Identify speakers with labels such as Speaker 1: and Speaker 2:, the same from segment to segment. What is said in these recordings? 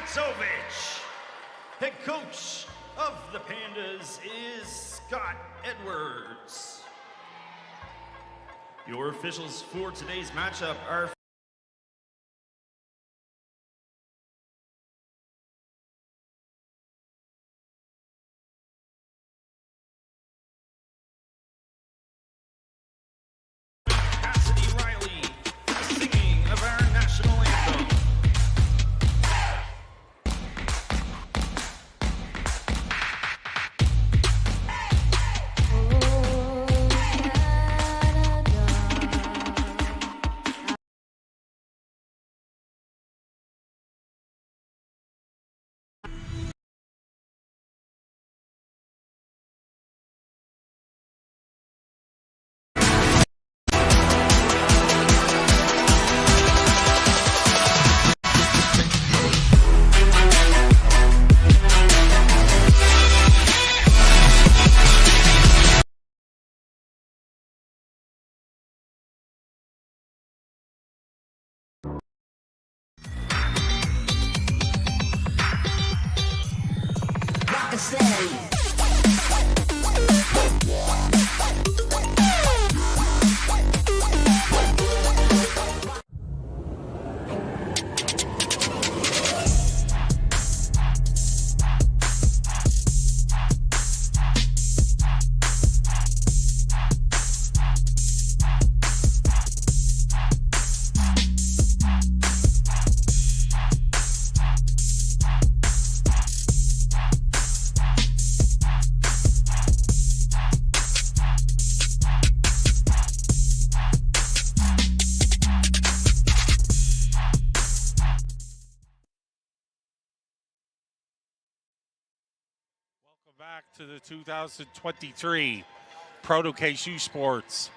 Speaker 1: Matsovich. Head coach of the Pandas is Scott Edwards. Your officials for today's matchup are
Speaker 2: back to the 2023 Proto KSU Sports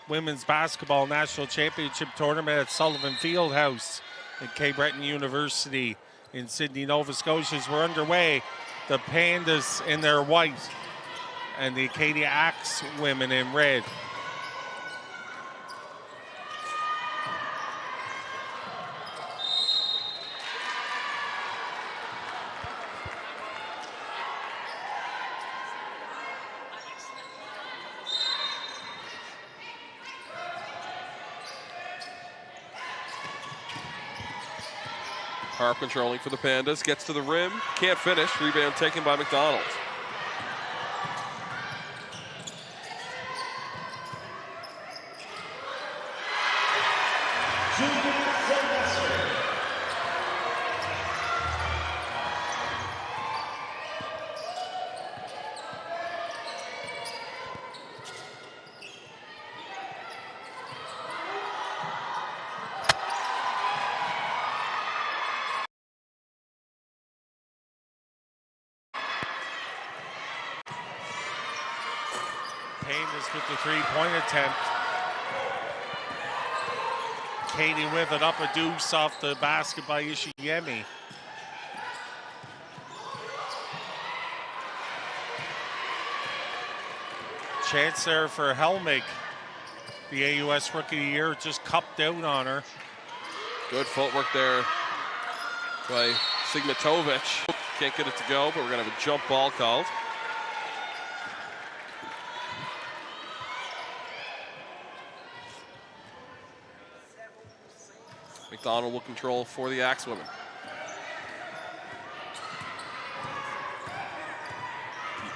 Speaker 2: Women's Basketball National Championship Tournament at Sullivan Fieldhouse at Cape Breton University in Sydney, Nova Scotia. As we're underway, the Pandas in their white and the Acadia Axe women in red.
Speaker 3: Harp controlling for the Pandas, gets to the rim, can't finish, rebound taken by McDonald.
Speaker 2: Pandas with the three-point attempt. Katie with it, up a deuce off the basket by Ishiemi. Chance there for Helmig, the AUS Rookie of the Year, just cupped out on her.
Speaker 3: Good footwork there by Sigmatovic. Can't get it to go, but we're gonna have a jump ball called. McDonald will control for the Axe women.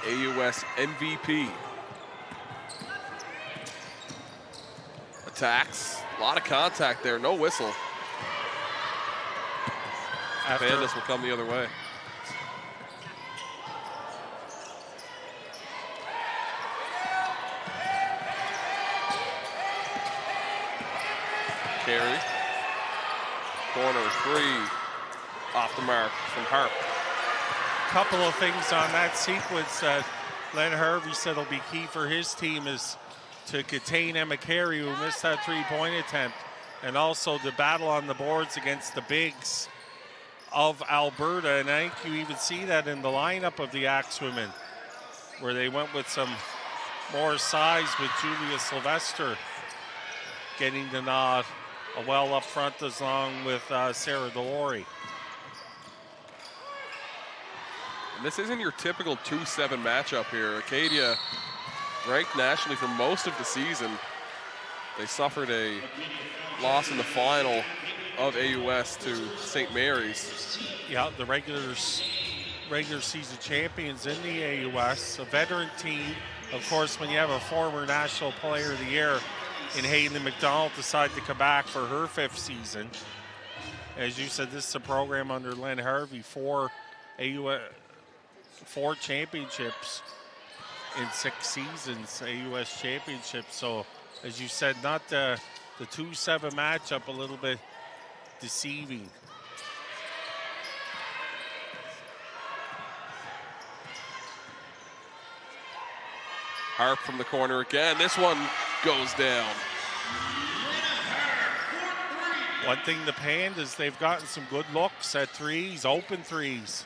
Speaker 3: The AUS MVP. Attacks, a lot of contact there, no whistle. Pandas will come the other way. Carey. Corner three, off the mark from Harp.
Speaker 2: Couple of things on that sequence that Len Harvey said will be key for his team is to contain Emma Carey, who missed that three-point attempt, and also the battle on the boards against the bigs of Alberta. And I think you even see that in the lineup of the Axe women, where they went with some more size with Julia Sylvester getting the nod well up front along with Sarah Delorey.
Speaker 3: And this isn't your typical 2-7 matchup here. Acadia, ranked nationally for most of the season, they suffered a loss in the final of AUS to St. Mary's.
Speaker 2: Yeah, the regular season champions in the AUS, a veteran team. Of course, when you have a former National Player of the Year in Hayden McDonald decide to come back for her 5th season. As you said, this is a program under Len Harvey, 4 championships in 6 seasons, AUS championships. So, as you said, not the 2-7 matchup, a little bit deceiving.
Speaker 3: Harp from the corner again. This one goes down.
Speaker 2: One thing the Pandas, they've gotten some good looks at threes, open threes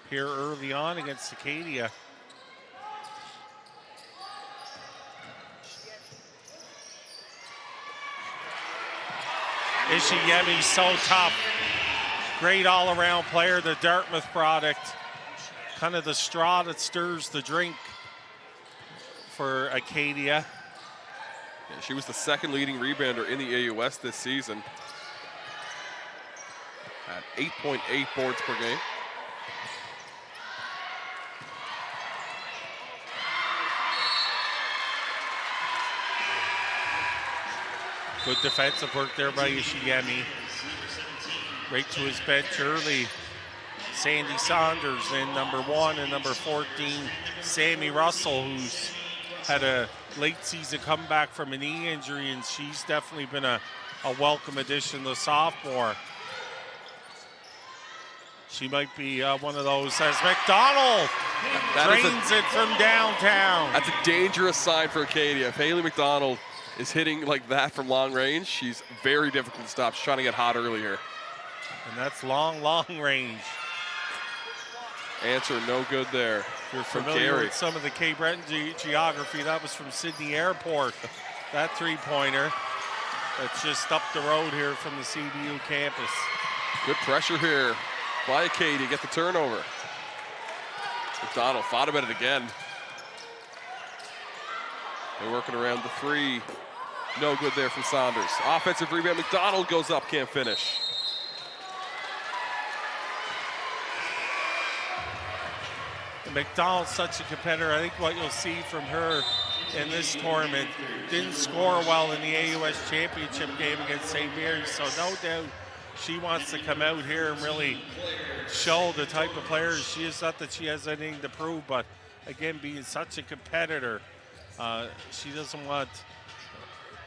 Speaker 2: here early on against Acadia. Ishiyemi's so tough. Great all-around player, the Dartmouth product. Kind of the straw that stirs the drink for Acadia.
Speaker 3: Yeah, she was the 2nd leading rebounder in the AUS this season. At 8.8 boards per game.
Speaker 2: Good defensive work there by Ishiyemi. Right to his bench early. Sandy Saunders in number 1 and number 14, Sammy Russell, who's had a late season comeback from a knee injury, and she's definitely been a welcome addition, the sophomore. She might be one of those as McDonald drains it from downtown.
Speaker 3: That's a dangerous sign for Acadia. If Haley McDonald is hitting like that from long range, she's very difficult to stop. She's trying to get hot early here.
Speaker 2: And that's long range.
Speaker 3: Answer no good there.
Speaker 2: If you're familiar with some of the Cape Breton geography, that was from Sydney Airport. That three-pointer that's just up the road here from the CBU campus.
Speaker 3: Good pressure here by Acadia, get the turnover. McDonald thought about it again. They're working around the 3. No good there from Saunders. Offensive rebound, McDonald goes up, can't finish.
Speaker 2: McDonald's such a competitor. I think what you'll see from her in this tournament, didn't score well in the AUS championship game against St. Mary's, so no doubt she wants to come out here and really show the type of player she is. Not that she has anything to prove, but again, being such a competitor, she doesn't want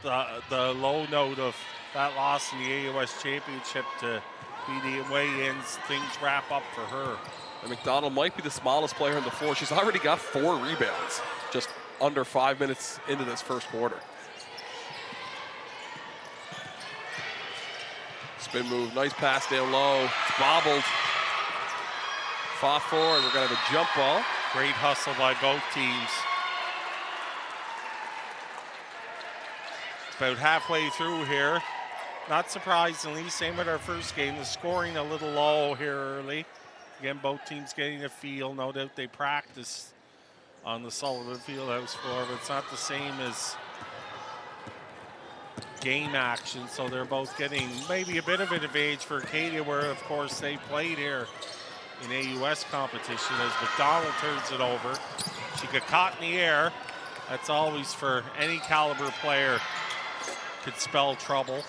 Speaker 2: the low note of that loss in the AUS championship to be the way ends things wrap up for her.
Speaker 3: And McDonald might be the smallest player on the floor. She's already got 4 rebounds just under 5 minutes into this first quarter. Spin move, nice pass down low. It's bobbled. Fought forward, we're gonna have a jump ball.
Speaker 2: Great hustle by both teams. About halfway through here. Not surprisingly, same with our first game, the scoring a little low here early. Again, both teams getting a feel. No doubt they practice on the Sullivan Fieldhouse floor, but it's not the same as game action, so they're both getting maybe a bit of an advantage for Acadia, where, of course, they played here in AUS competition. As McDonald turns it over, she got caught in the air. That's always, for any caliber player, could spell trouble.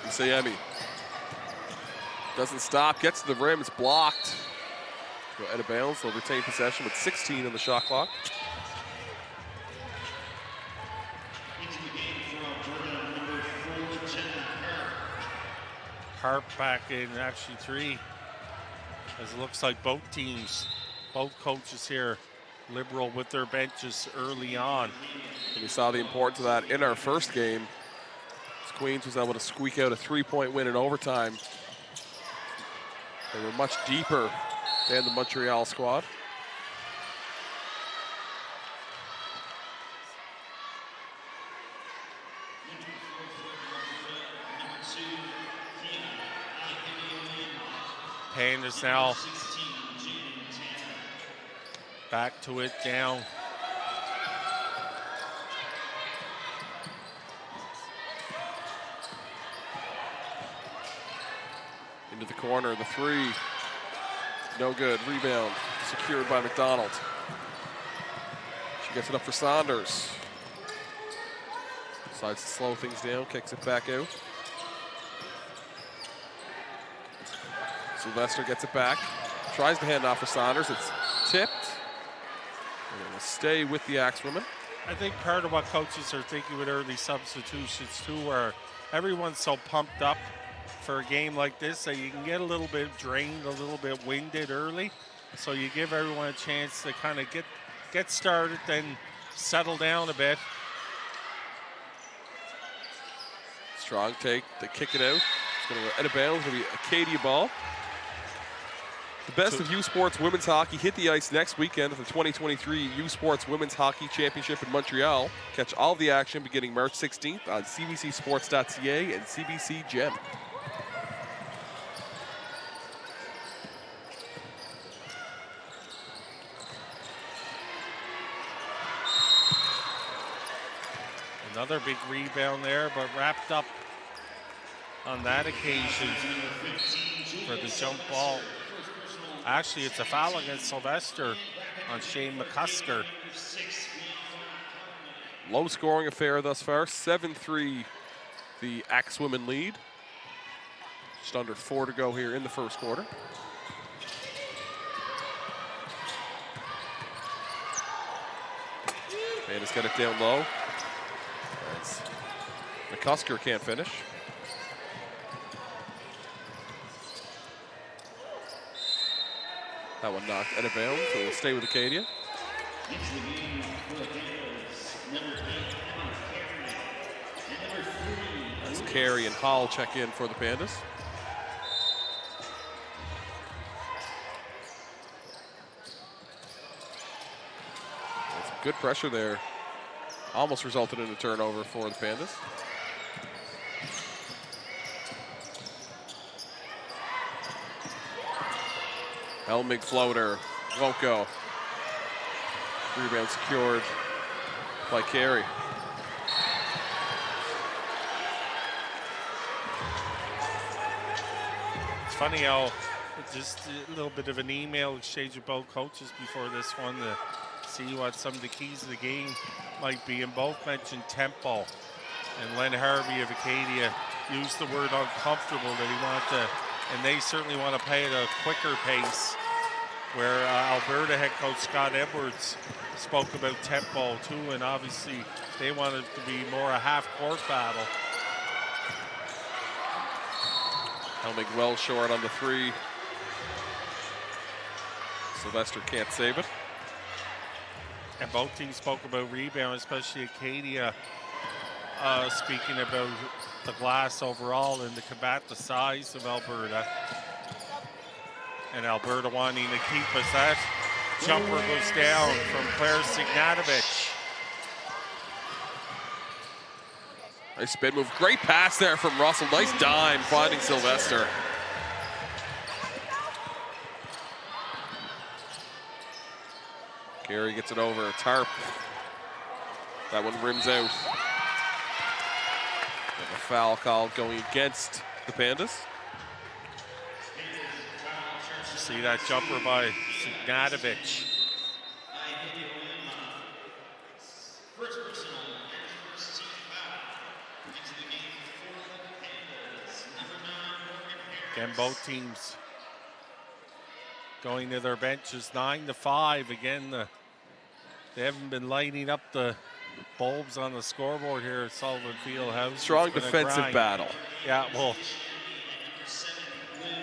Speaker 3: Sayemi doesn't stop, gets to the rim, it's blocked. Go out of bounds, they'll retain possession with 16 on the shot clock.
Speaker 2: Harp back in, actually 3. As it looks like both teams, both coaches here, liberal with their benches early on.
Speaker 3: And we saw the importance of that in our first game. Queens was able to squeak out a 3-point win in overtime. They were much deeper than the Montreal squad.
Speaker 2: Pandas now back to it, down.
Speaker 3: Into the corner, the three. No good. Rebound secured by McDonald. She gets it up for Saunders. Decides to slow things down, kicks it back out. Sylvester gets it back. Tries to hand off for Saunders. It's tipped. And it will stay with the Axewomen.
Speaker 2: I think part of what coaches are thinking with early substitutions too, where everyone's so pumped up for a game like this that you can get a little bit drained, a little bit winded early. So you give everyone a chance to kind of get started, then settle down a bit.
Speaker 3: Strong take, they kick it out. It's going to go out of bounds. It'll be Acadia ball. The best of U Sports Women's Hockey hit the ice next weekend at the 2023 U Sports Women's Hockey Championship in Montreal. Catch all of the action beginning March 16th on cbcsports.ca and CBC Gem.
Speaker 2: Another big rebound there, but wrapped up on that occasion for the jump ball. Actually, it's a foul against Sylvester on Shane McCusker.
Speaker 3: Low scoring affair thus far. 7-3 the Axewomen lead. Just under 4 to go here in the first quarter. Pandas got it down low. McCusker can't finish. That one knocked out of bounds, so we'll stay with Acadia. As Carey and Hall check in for the Pandas. Some good pressure there. Almost resulted in a turnover for the Pandas. Helmig floater, won't go. Rebound secured by Carey.
Speaker 2: It's funny how just a little bit of an email exchange with both coaches before this one to see what some of the keys of the game might be, and both mentioned tempo. And Len Harvey of Acadia used the word uncomfortable, that he wanted to, and they certainly want to play at a quicker pace, where Alberta head coach Scott Edwards spoke about tempo too, and obviously they wanted to be more a half-court battle.
Speaker 3: Helmig well short on the three. Sylvester can't save it.
Speaker 2: And both teams spoke about rebound, especially Acadia speaking about the glass overall and to combat the size of Alberta. And Alberta wanting to keep us. That jumper goes down from Claire Signatovich.
Speaker 3: Nice spin move. Great pass there from Russell. Nice dime finding Sylvester. Carey gets it over. Tarp. That one rims out. And a foul call going against the Pandas.
Speaker 2: See that jumper by Signatovich. Again, both teams going to their benches, 9-5. Again, they haven't been lighting up the bulbs on the scoreboard here at Sullivan Fieldhouse.
Speaker 3: Strong defensive battle.
Speaker 2: Yeah, we'll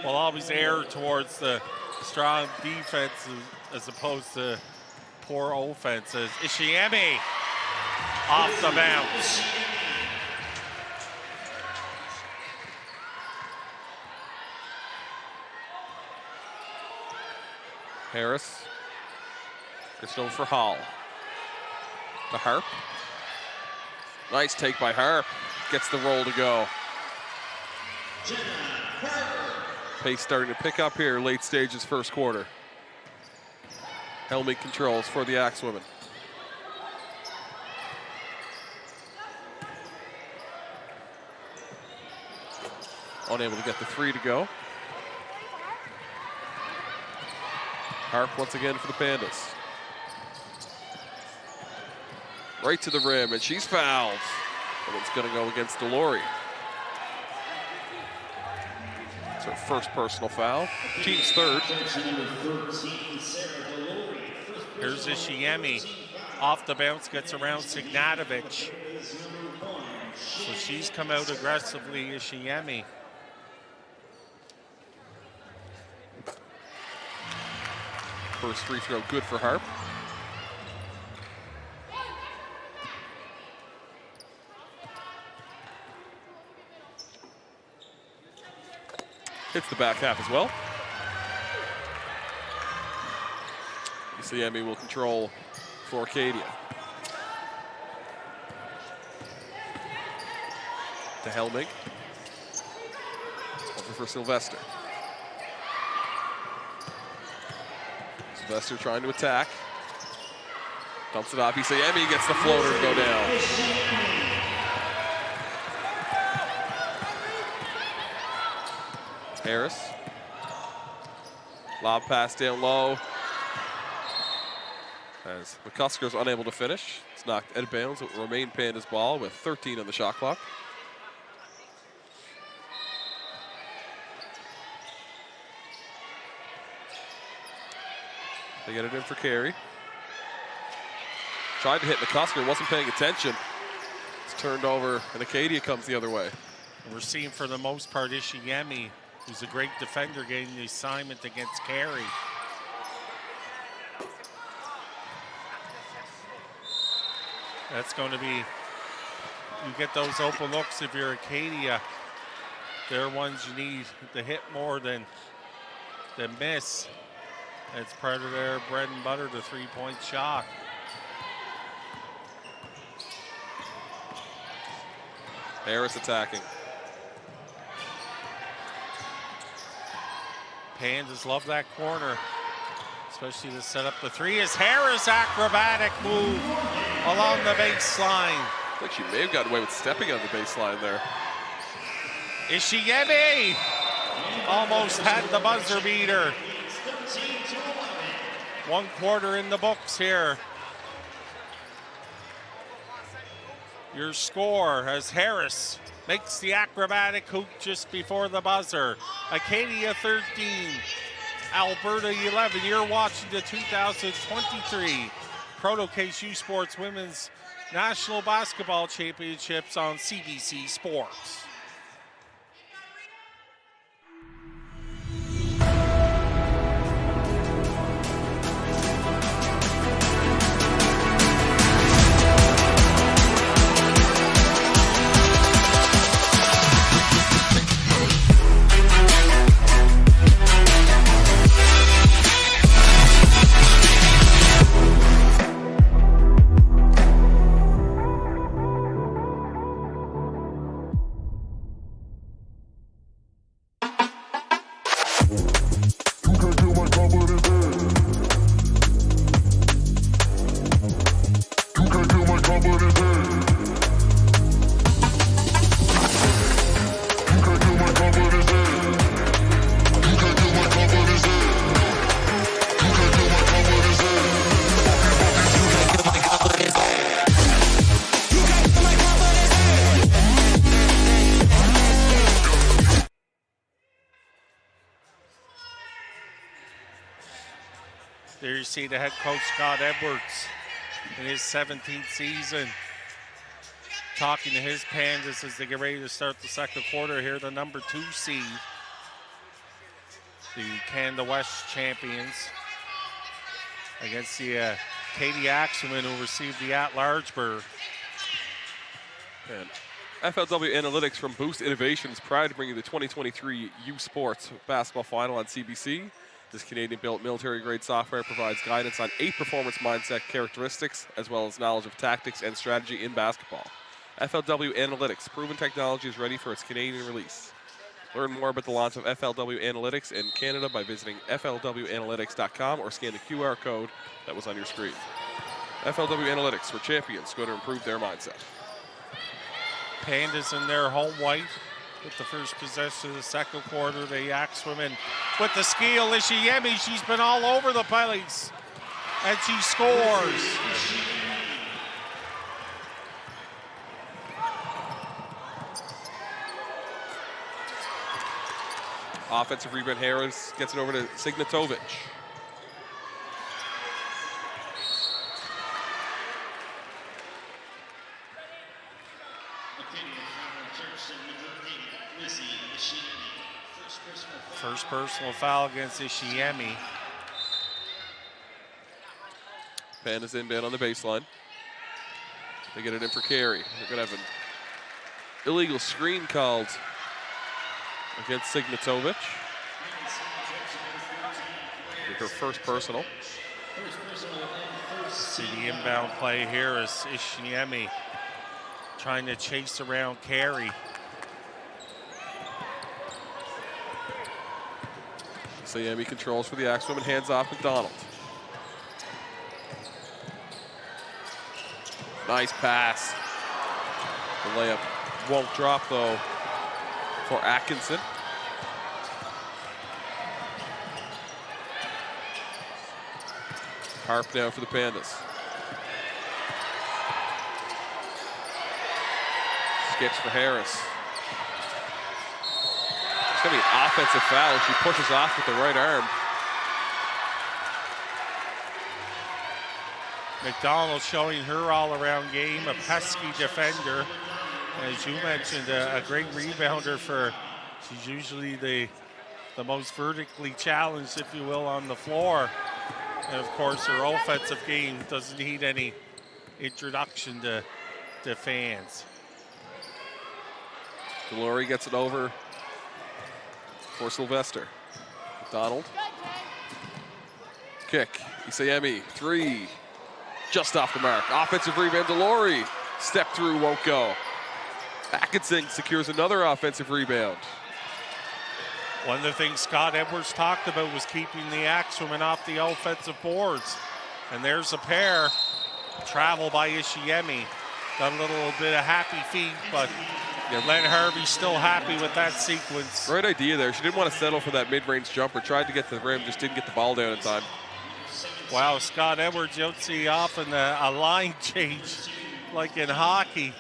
Speaker 2: always err towards the strong defense as opposed to poor offenses. Ishiemi off the bounce.
Speaker 3: Harris gets it over for Hall. To Harp. Nice take by Harp. Gets the roll to go. Pace starting to pick up here, late stages, first quarter. Helmig controls for the Axewomen. Unable to get the three to go. Harp once again for the Pandas. Right to the rim, and she's fouled. And it's going to go against Delory. It's her first personal foul. Team's third.
Speaker 2: Here's Ishiemi. Off the bounce, gets around Signatovic. So she's come out aggressively, Ishiemi.
Speaker 3: First free throw good for Harp. Hits the back half as well. Ishiemi will control for Acadia. To Helmig. Over for Sylvester. Sylvester trying to attack. Dumps it off. Ishiemi gets the floater to go down. Harris. Lob pass down low. As McCusker's unable to finish. It's knocked out of bounds. It will remain Pandas ball with 13 on the shot clock. They get it in for Carey. Tried to hit McCusker, wasn't paying attention. It's turned over, and Acadia comes the other way.
Speaker 2: And we're seeing for the most part Ishiemi, who's a great defender, getting the assignment against Carey. That's going to be, you get those open looks if you're Acadia. They're ones you need to hit more than miss. It's part of their bread and butter, the three-point shot.
Speaker 3: Harris attacking.
Speaker 2: Pandas love that corner, especially to set up the three. As Harris acrobatic move along the baseline.
Speaker 3: I think she may have gotten away with stepping on the baseline there.
Speaker 2: Ishiemi almost had the buzzer beater. 1 quarter in the books here. Your score as Harris makes the acrobatic hoop just before the buzzer. Acadia 13, Alberta 11. You're watching the 2023 Proto KSU Sports Women's National Basketball Championships on CBC Sports. There you see the head coach, Scott Edwards, in his 17th season, talking to his Pandas as they get ready to start the second quarter here. The number 2 seed, the Canada West champions, against the Acadia Axewomen, who received the at-large berth.
Speaker 3: And FLW Analytics from Boost Innovations, proud to bring you the 2023 U Sports Basketball Final on CBC. This Canadian-built military-grade software provides guidance on 8 performance mindset characteristics, as well as knowledge of tactics and strategy in basketball. FLW Analytics, proven technology, is ready for its Canadian release. Learn more about the launch of FLW Analytics in Canada by visiting flwanalytics.com or scan the QR code that was on your screen. FLW Analytics, where champions go to improve their mindset.
Speaker 2: Pandas in their home white with the first possession of the second quarter. The Axwomen with the skill. Ishiemi, she's been all over the place, and she scores.
Speaker 3: Offensive rebound, Harris gets it over to Signatovic.
Speaker 2: First personal foul against Ishiemi.
Speaker 3: Pandas inbound on the baseline. They get it in for Carey. They're going to have an illegal screen called against Signatovic. Her first personal.
Speaker 2: See the inbound play here is Ishiemi trying to chase around Carey.
Speaker 3: Siami controls for the Axwomen, hands off McDonald. Nice pass. The layup won't drop though for Atkinson. Harp now for the Pandas. Skips for Harris. It's going to be an offensive foul. She pushes off with the right arm.
Speaker 2: McDonald showing her all-around game, a pesky defender. As you mentioned, a great rebounder for, she's usually the most vertically challenged, if you will, on the floor. And of course, her offensive game doesn't need any introduction to fans.
Speaker 3: Delory gets it over for Sylvester. McDonald. Kick. Isayemi, three. Just off the mark. Offensive rebound, Delory. Step through, won't go. Atkinson secures another offensive rebound.
Speaker 2: One of the things Scott Edwards talked about was keeping the Axwomen off the offensive boards. And there's a pair. Travel by Ishiemi. Got a little bit of happy feet, but Len Harvey's still happy with that sequence.
Speaker 3: Great idea there. She didn't want to settle for that mid-range jumper. Tried to get to the rim, just didn't get the ball down in time.
Speaker 2: Wow, Scott Edwards, you don't see often a line change like in hockey,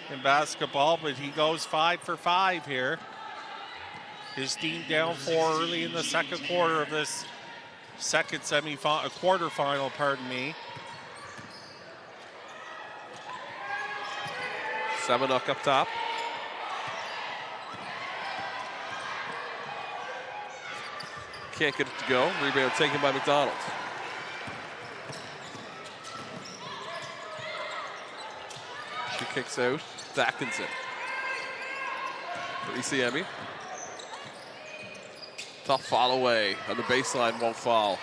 Speaker 2: in basketball, but he goes 5 for 5 here. His team down 4 early in the second quarter of this second quarterfinal, pardon me.
Speaker 3: 7-up up top. Can't get it to go. Rebound taken by McDonald. She kicks out to Atkinson. For ECME. Tough fall away on the baseline, won't fall.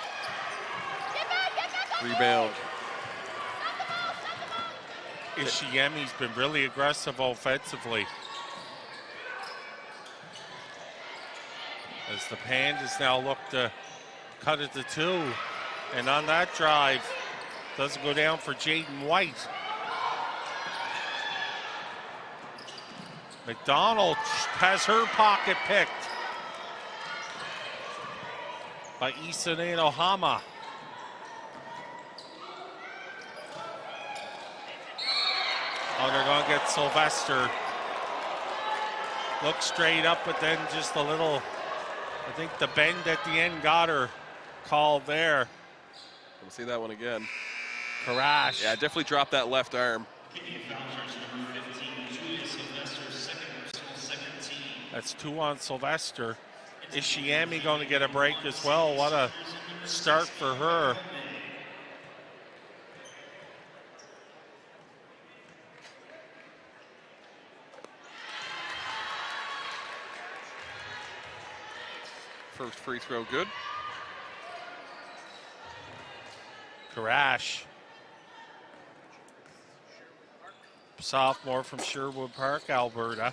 Speaker 3: Rebound.
Speaker 2: Ishiemi's been really aggressive offensively. As the Pandas now look to cut it to 2. And on that drive, doesn't go down for Jaden White. McDonald has her pocket picked by Isane Ohama. Oh, they're going to get Sylvester. Look straight up, but then just a little, I think the bend at the end got her called there.
Speaker 3: We'll see that one again.
Speaker 2: Karash.
Speaker 3: Yeah, definitely dropped that left arm.
Speaker 2: That's 2 on Sylvester. Ishiemi going to get a break as well. What a start for her.
Speaker 3: First free throw good.
Speaker 2: Karash. Sophomore from Sherwood Park, Alberta.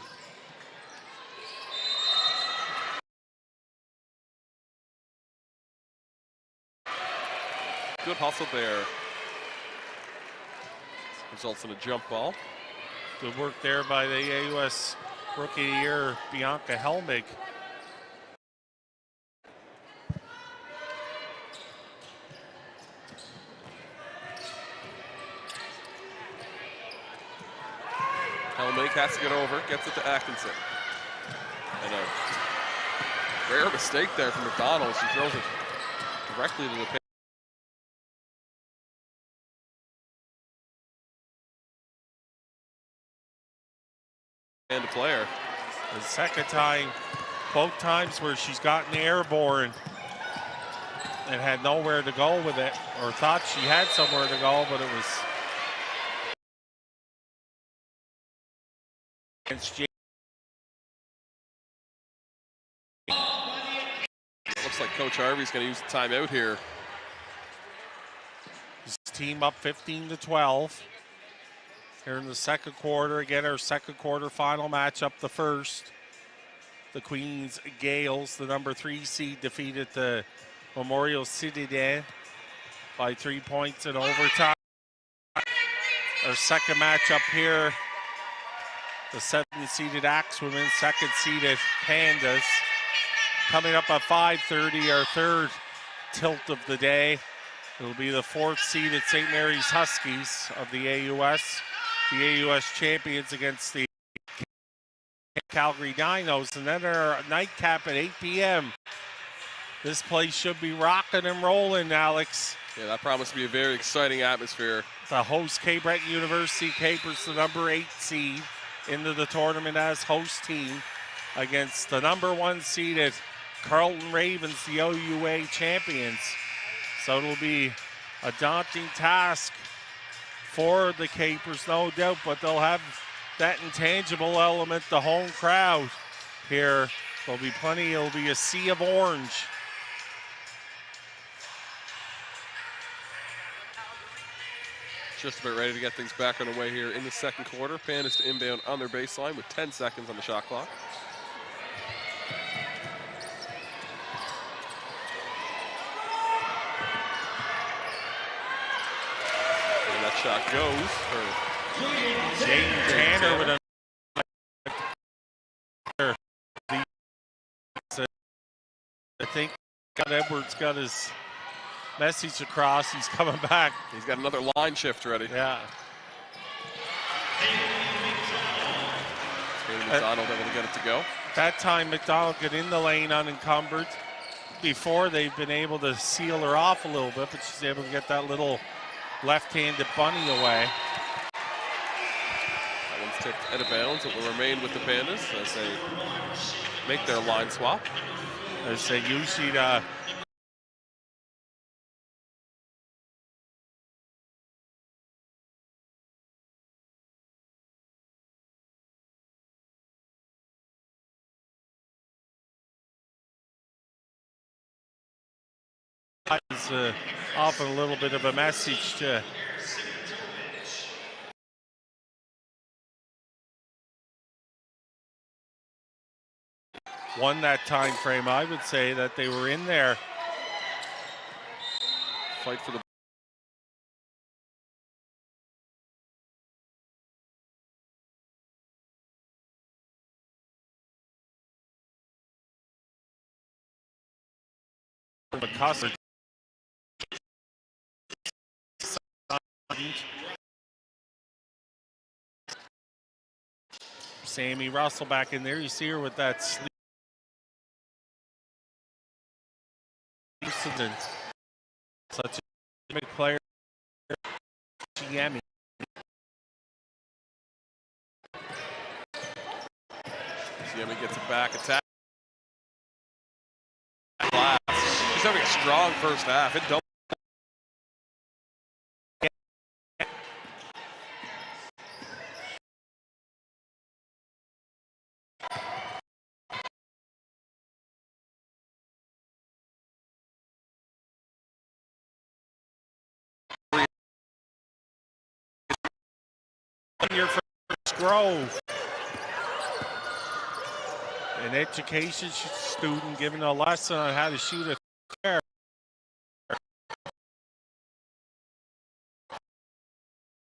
Speaker 3: Good hustle there. Results in a jump ball.
Speaker 2: Good work there by the AUS Rookie of the Year, Bianca Helmig.
Speaker 3: Helmig has to get over, gets it to Atkinson. And a rare mistake there from McDonald. She throws it directly to the pin. And the player.
Speaker 2: The second time, both times where she's gotten airborne and had nowhere to go with it, or thought she had somewhere to go, but it was against Jake.
Speaker 3: Looks like Coach Harvey's going to use the timeout here.
Speaker 2: His team up 15-12. Here in the second quarter, again, our second quarter final matchup, the first. The Queens Gales, the number 3 seed, defeated the Memorial Citadin by 3 points in overtime. Our second matchup here, the 7th-seeded Axe women, 2nd-seeded Pandas. Coming up at 5:30, our third tilt of the day. It'll be the 4th-seeded St. Mary's Huskies of the AUS. The AUS champions against the Calgary Dinos, and then our nightcap at 8 p.m. This place should be rocking and rolling, Alex.
Speaker 3: Yeah, that promised to be a very exciting atmosphere.
Speaker 2: The host, Cape Breton University Capers, the number 8 seed, into the tournament as host team against the number 1 seeded Carleton Ravens, the OUA champions. So it'll be a daunting task for the Capers, no doubt, but they'll have that intangible element, the home crowd here. There'll be plenty, it'll be a sea of orange.
Speaker 3: Just about ready to get things back on the way here in the second quarter. Pandas to inbound on their baseline with 10 seconds on the shot clock. Shot goes for
Speaker 2: Jaden Tanner with I think Edwards got his message across. He's coming back.
Speaker 3: He's got another line shift ready.
Speaker 2: Yeah.
Speaker 3: McDonald able to get it to go.
Speaker 2: That time McDonald got in the lane unencumbered. Before they've been able to seal her off a little bit, but she's able to get that little left-handed bunny away.
Speaker 3: That one's tipped out of bounds. It will remain with the Pandas as they make their line swap.
Speaker 2: As they usually is often a little bit of a message to won that time frame. I would say that they were in there.
Speaker 3: Fight for the
Speaker 2: McCusker. Sammy Russell back in there. You see her with that sleeve. Such a big player. Yami.
Speaker 3: Yami gets it back. Attack. She's having a strong first half. It double.
Speaker 2: Your first Grove. An education student giving a lesson on how to shoot a fair.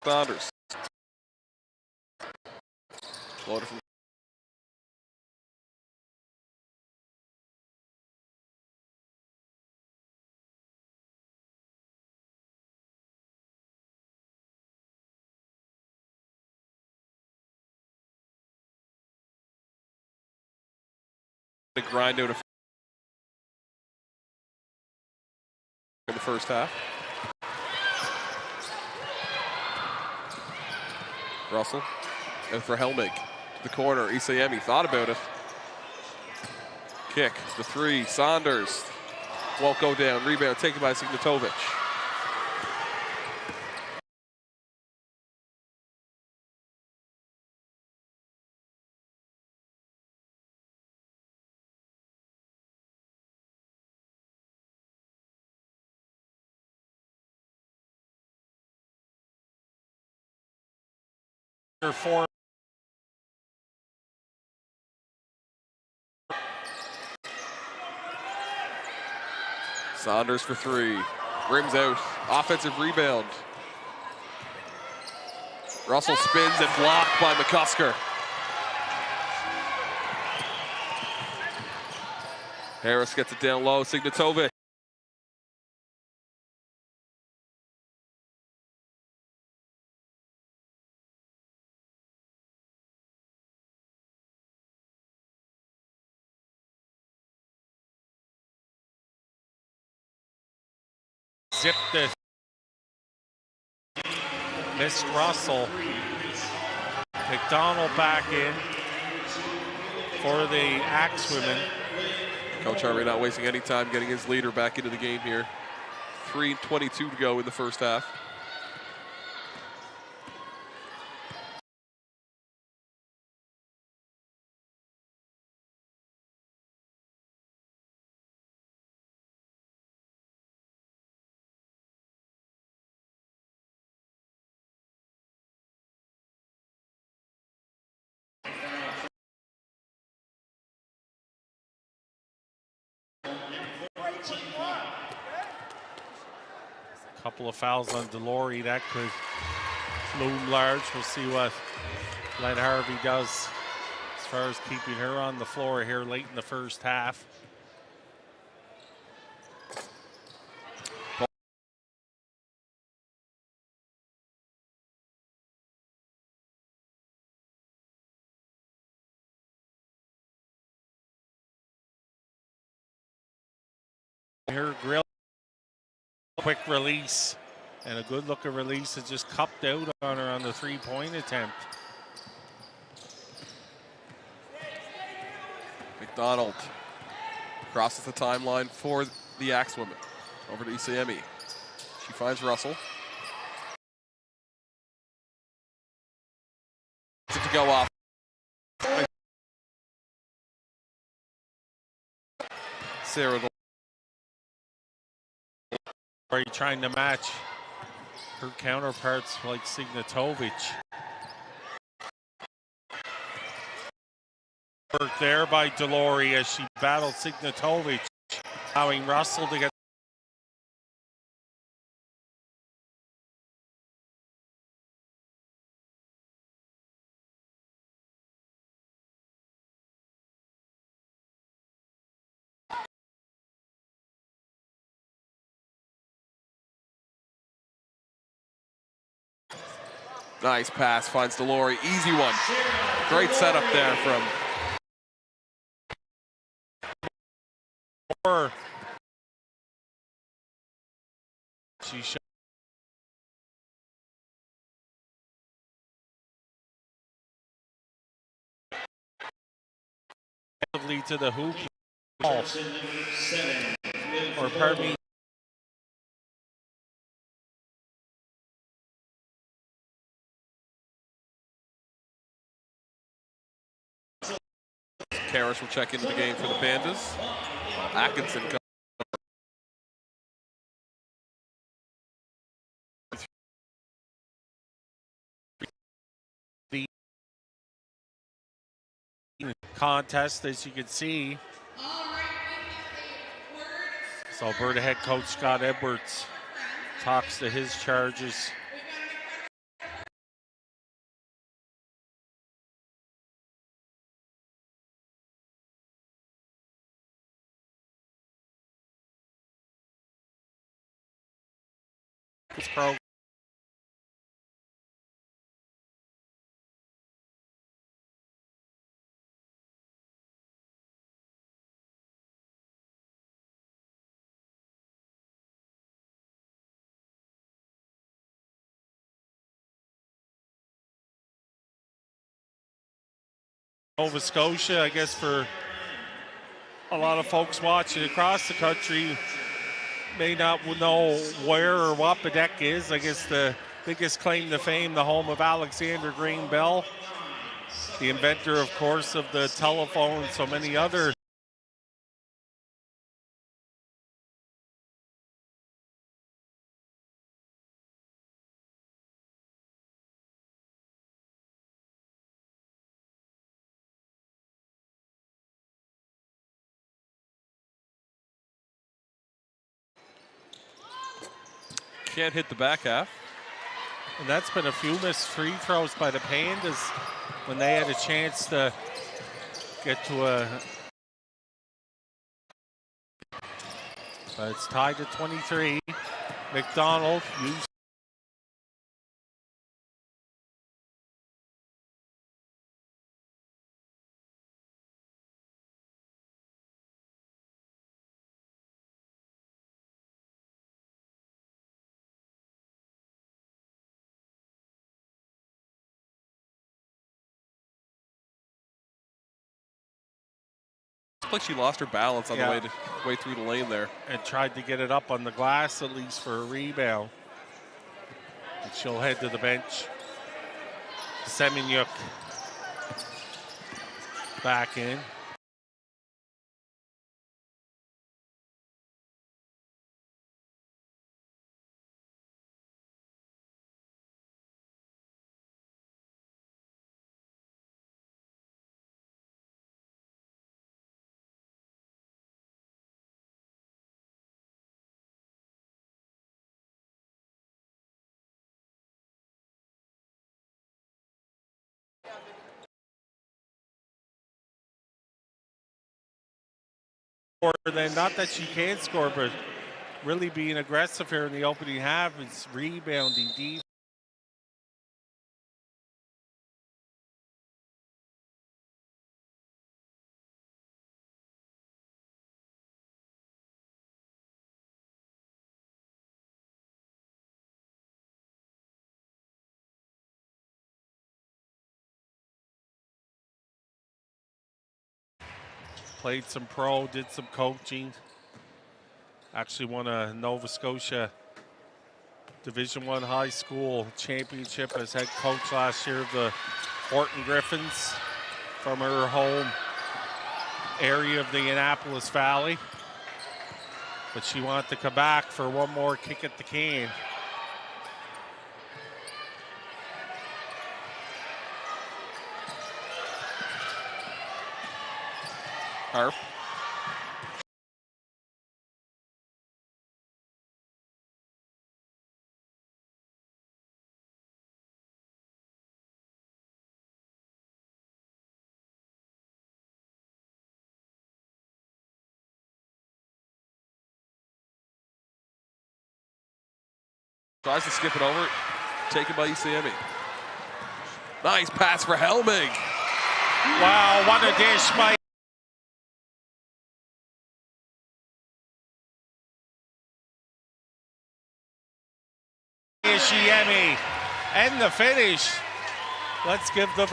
Speaker 3: Saunders. Floater from the grind out in the first half. Russell out for Helmig to the corner. Isayemi thought about it. Kick, the three. Saunders won't go down. Rebound taken by Signatovic.
Speaker 2: For
Speaker 3: Saunders for three. Rims out. Offensive rebound. Russell spins and blocked by McCusker. Harris gets it down low. Signatovic.
Speaker 2: zip this. Missed Russell. McDonald back in for the Axewomen.
Speaker 3: Coach Harvey not wasting any time getting his leader back into the game here. 3:22 to go in the first half.
Speaker 2: Couple of fouls on Delory, that could loom large. We'll see what Len Harvey does as far as keeping her on the floor here late in the first half. Her grill, quick release, and a good looking release is just cupped out on her on the three-point attempt.
Speaker 3: McDonald crosses the timeline for the Axewomen. Over to Isayemi. She finds Russell. To go off. Sarah.
Speaker 2: Are you trying to match her counterparts like Signatovic? Work there by Delory as she battled Signatovic, allowing Russell to get.
Speaker 3: Nice pass, finds Delory, easy one. Great setup there from
Speaker 2: She shot to the hoop. Or pardon me.
Speaker 3: Karras will check into the game for the Pandas. Atkinson comes.
Speaker 2: The contest, as you can see. So Alberta head coach Scott Edwards talks to his charges It's pro. Nova Scotia, I guess for a lot of folks watching across the country, may not know where or what Bedeck is. I guess the biggest claim to fame, the home of Alexander Graham Bell, the inventor, of course, of the telephone and so many other
Speaker 3: Can't hit the back half.
Speaker 2: And that's been a few missed free throws by the Pandas when they had a chance to get to a... But it's tied to 23. McDonald used...
Speaker 3: Looks like she lost her balance on the way through the lane there.
Speaker 2: And tried to get it up on the glass at least for a rebound. And she'll head to the bench. Semeniuk back in. Or then not that she can score, but really being aggressive here in the opening half is rebounding deep. Played some pro, did some coaching. Actually won a Nova Scotia Division I high school championship as head coach last year of the Horton Griffins from her home area of the Annapolis Valley. But she wanted to come back for one more kick at the can.
Speaker 3: Harp. Tries to skip it over. Taken by UCME. Nice pass for Helmig.
Speaker 2: Wow, what a dish by UCME. And the finish. Let's give the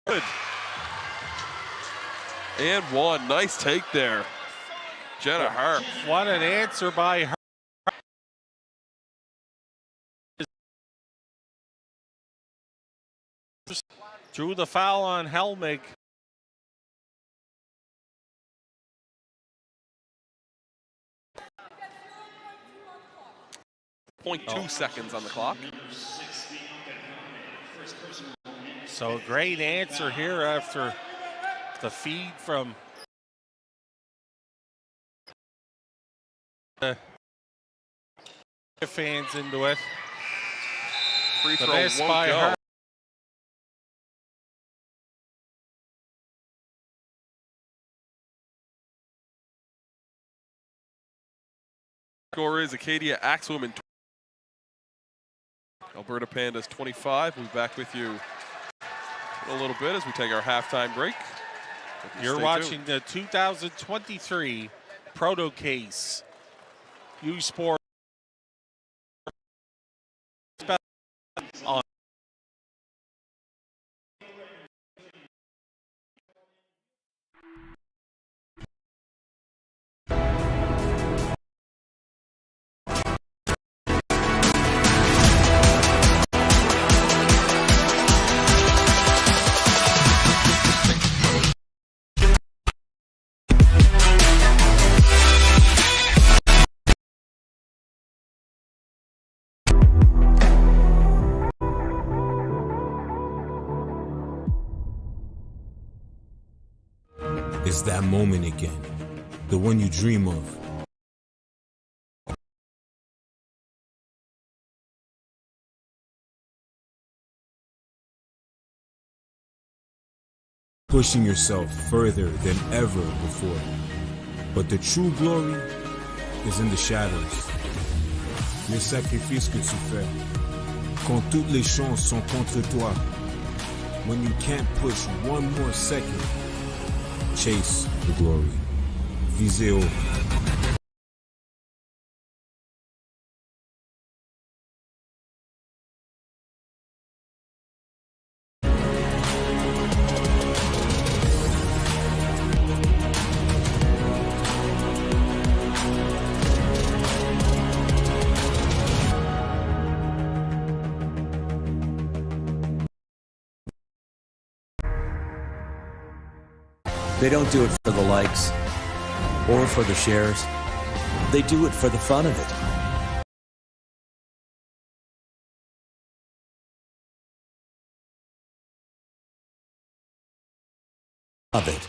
Speaker 3: good. And one. Nice take there. Jenna Harp.
Speaker 2: What an answer by her. Drew the foul on Helmig.
Speaker 3: .2 seconds on the clock.
Speaker 2: So great answer here after the feed from the fans into it.
Speaker 3: free
Speaker 2: The
Speaker 3: throw
Speaker 2: miss
Speaker 3: won't
Speaker 2: by
Speaker 3: go.
Speaker 2: her.
Speaker 3: Score is Acadia Axewomen. Alberta Pandas 25. We'll be back with you in a little bit as we take our halftime break.
Speaker 2: You're
Speaker 3: Stay
Speaker 2: watching
Speaker 3: tuned.
Speaker 2: the 2023 Proto Case U Sport on.
Speaker 4: It's that moment again, the one you dream of. Pushing yourself further than ever before. But the true glory is in the shadows. Les sacrifices que tu fais, quand toutes les chances sont contre toi. When you can't push one more second, chase the glory. Visez haut.
Speaker 5: They don't do it for the likes or for the shares. They do it for the fun of it. Of it.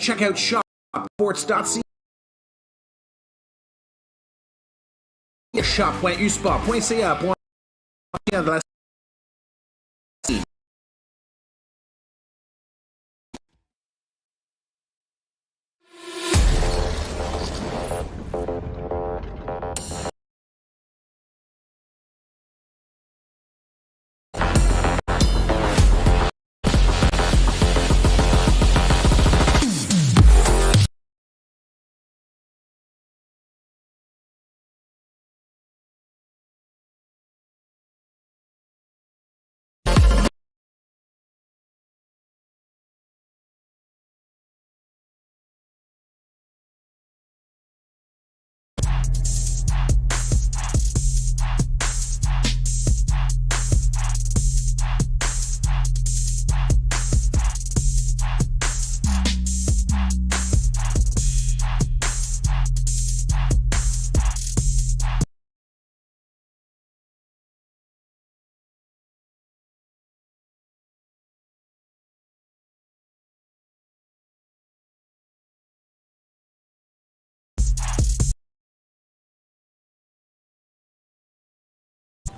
Speaker 6: Check out shop.sports.ca. Shop.usport.ca.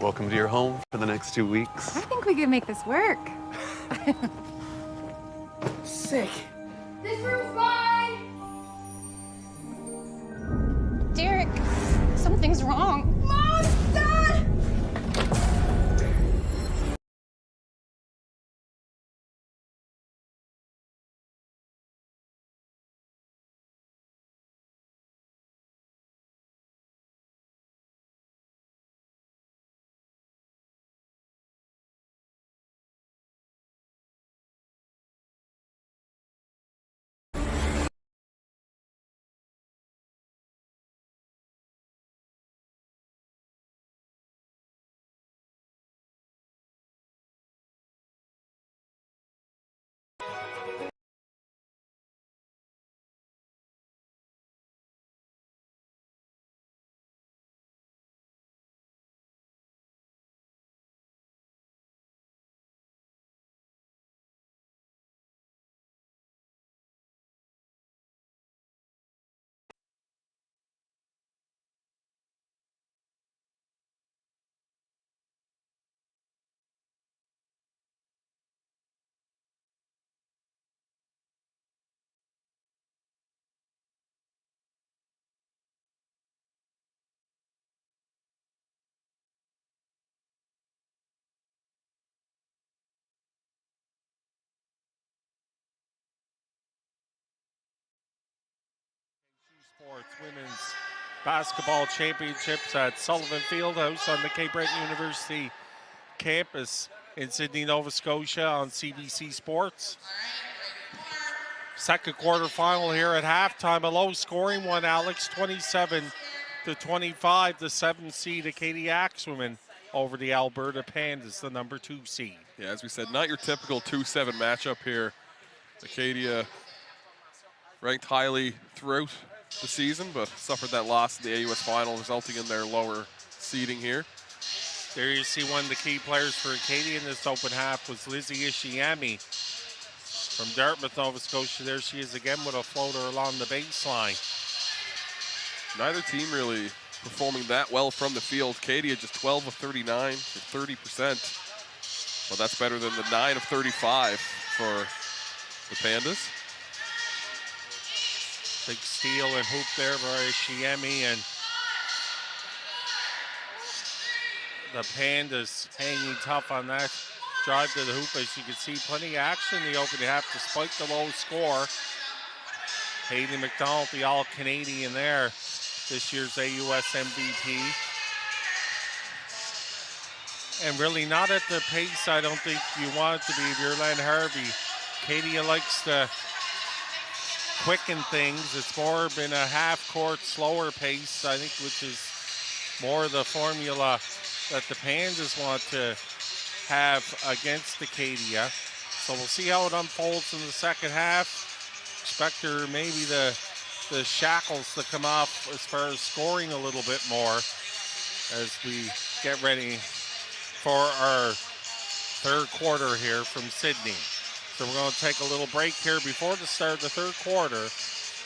Speaker 7: Welcome to your home for the next 2 weeks.
Speaker 8: I think we can make this work.
Speaker 6: Sick.
Speaker 8: This room's fine! Derek, something's wrong. Mom! Dad!
Speaker 2: Sports Women's Basketball Championships at Sullivan Fieldhouse on the Cape Breton University campus in Sydney, Nova Scotia on CBC Sports. Second quarter final here at halftime. A low scoring one, Alex, 27-25, the 7th seed Acadia Axwomen over the Alberta Pandas, the number 2 seed.
Speaker 3: Yeah, as we said, not your typical 2-7 matchup here. Acadia ranked highly throughout the season, but suffered that loss in the AUS final, resulting in their lower seeding here.
Speaker 2: There you see one of the key players for Acadia in this open half was Lizzie Ishiami from Dartmouth, Nova Scotia. There she is again with a floater along the baseline.
Speaker 3: Neither team really performing that well from the field. Acadia just 12 of 39 for 30%. Well, that's better than the 9 of 35 for the Pandas.
Speaker 2: Big steal and hoop there by Ishiami, and the Pandas hanging tough on that drive to the hoop. As you can see, plenty of action in the opening half despite the low score. Hayden McDonald, the All-Canadian there, this year's AUS MVP. And really not at the pace I don't think you want it to be if you're Len Harvey. Acadia likes to quicken things. It's more been a half-court slower pace, I think, which is more the formula that the Pandas want to have against Acadia. So we'll see how it unfolds in the second half. Expect her maybe the shackles to come off as far as scoring a little bit more as we get ready for our third quarter here from Sydney. So we're going to take a little break here before the start of the third quarter.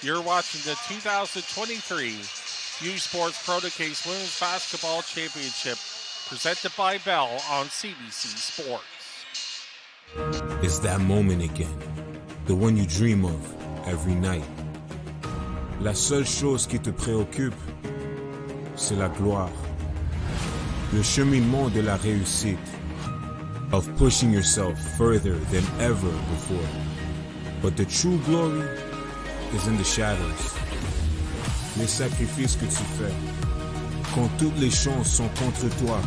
Speaker 2: You're watching the 2023 U Sports Pro Case Women's Basketball Championship presented by Bell on CBC Sports.
Speaker 4: It's that moment again, the one you dream of every night. La seule chose qui te préoccupe, c'est la gloire. Le cheminement de la réussite, of pushing yourself further than ever before. But the true glory is in the shadows. Les sacrifices que tu fais, quand toutes les chances sont contre toi.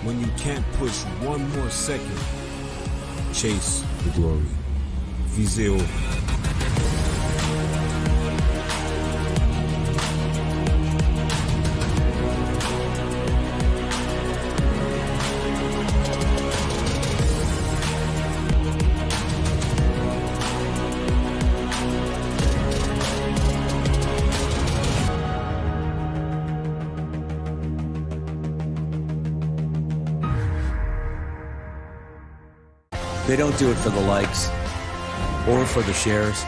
Speaker 4: When you can't push one more second, chase the glory. Visez haut.
Speaker 5: They don't do it for the likes or for the shares.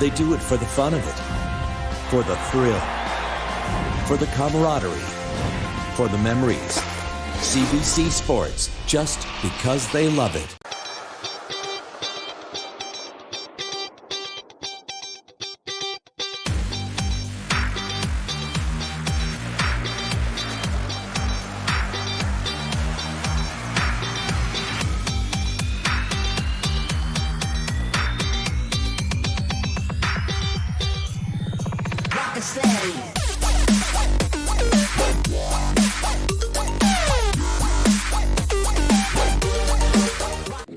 Speaker 5: They do it for the fun of it, for the thrill, for the camaraderie, for the memories. CBC Sports, just because they love it.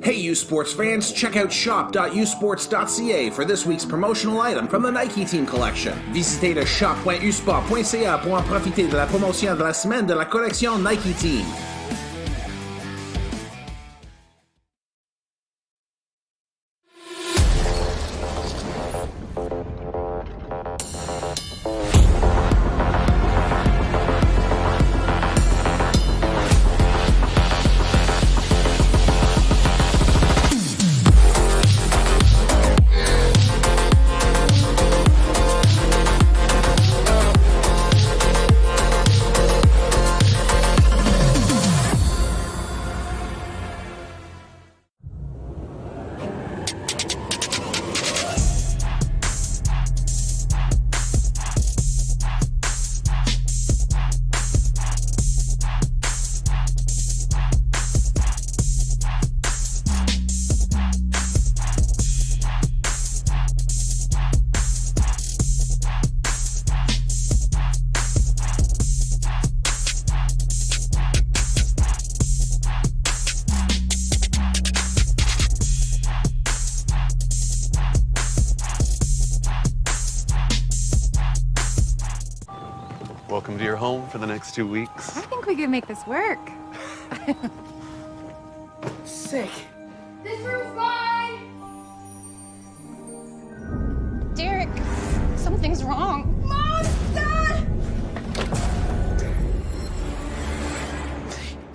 Speaker 6: Hey, U Sports fans, check out shop.usports.ca for this week's promotional item from the Nike Team Collection. Visitez le shop.usport.ca pour en profiter de la promotion de la semaine de la collection Nike Team.
Speaker 7: Welcome to your home for the next 2 weeks.
Speaker 8: I think we could make this work.
Speaker 6: Sick.
Speaker 8: This room's mine! Derek, something's wrong. Mom! Dad!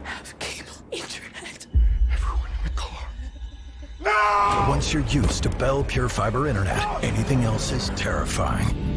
Speaker 9: Have cable internet. Everyone in the car. No! Once you're used to Bell Pure Fiber Internet, anything else is terrifying.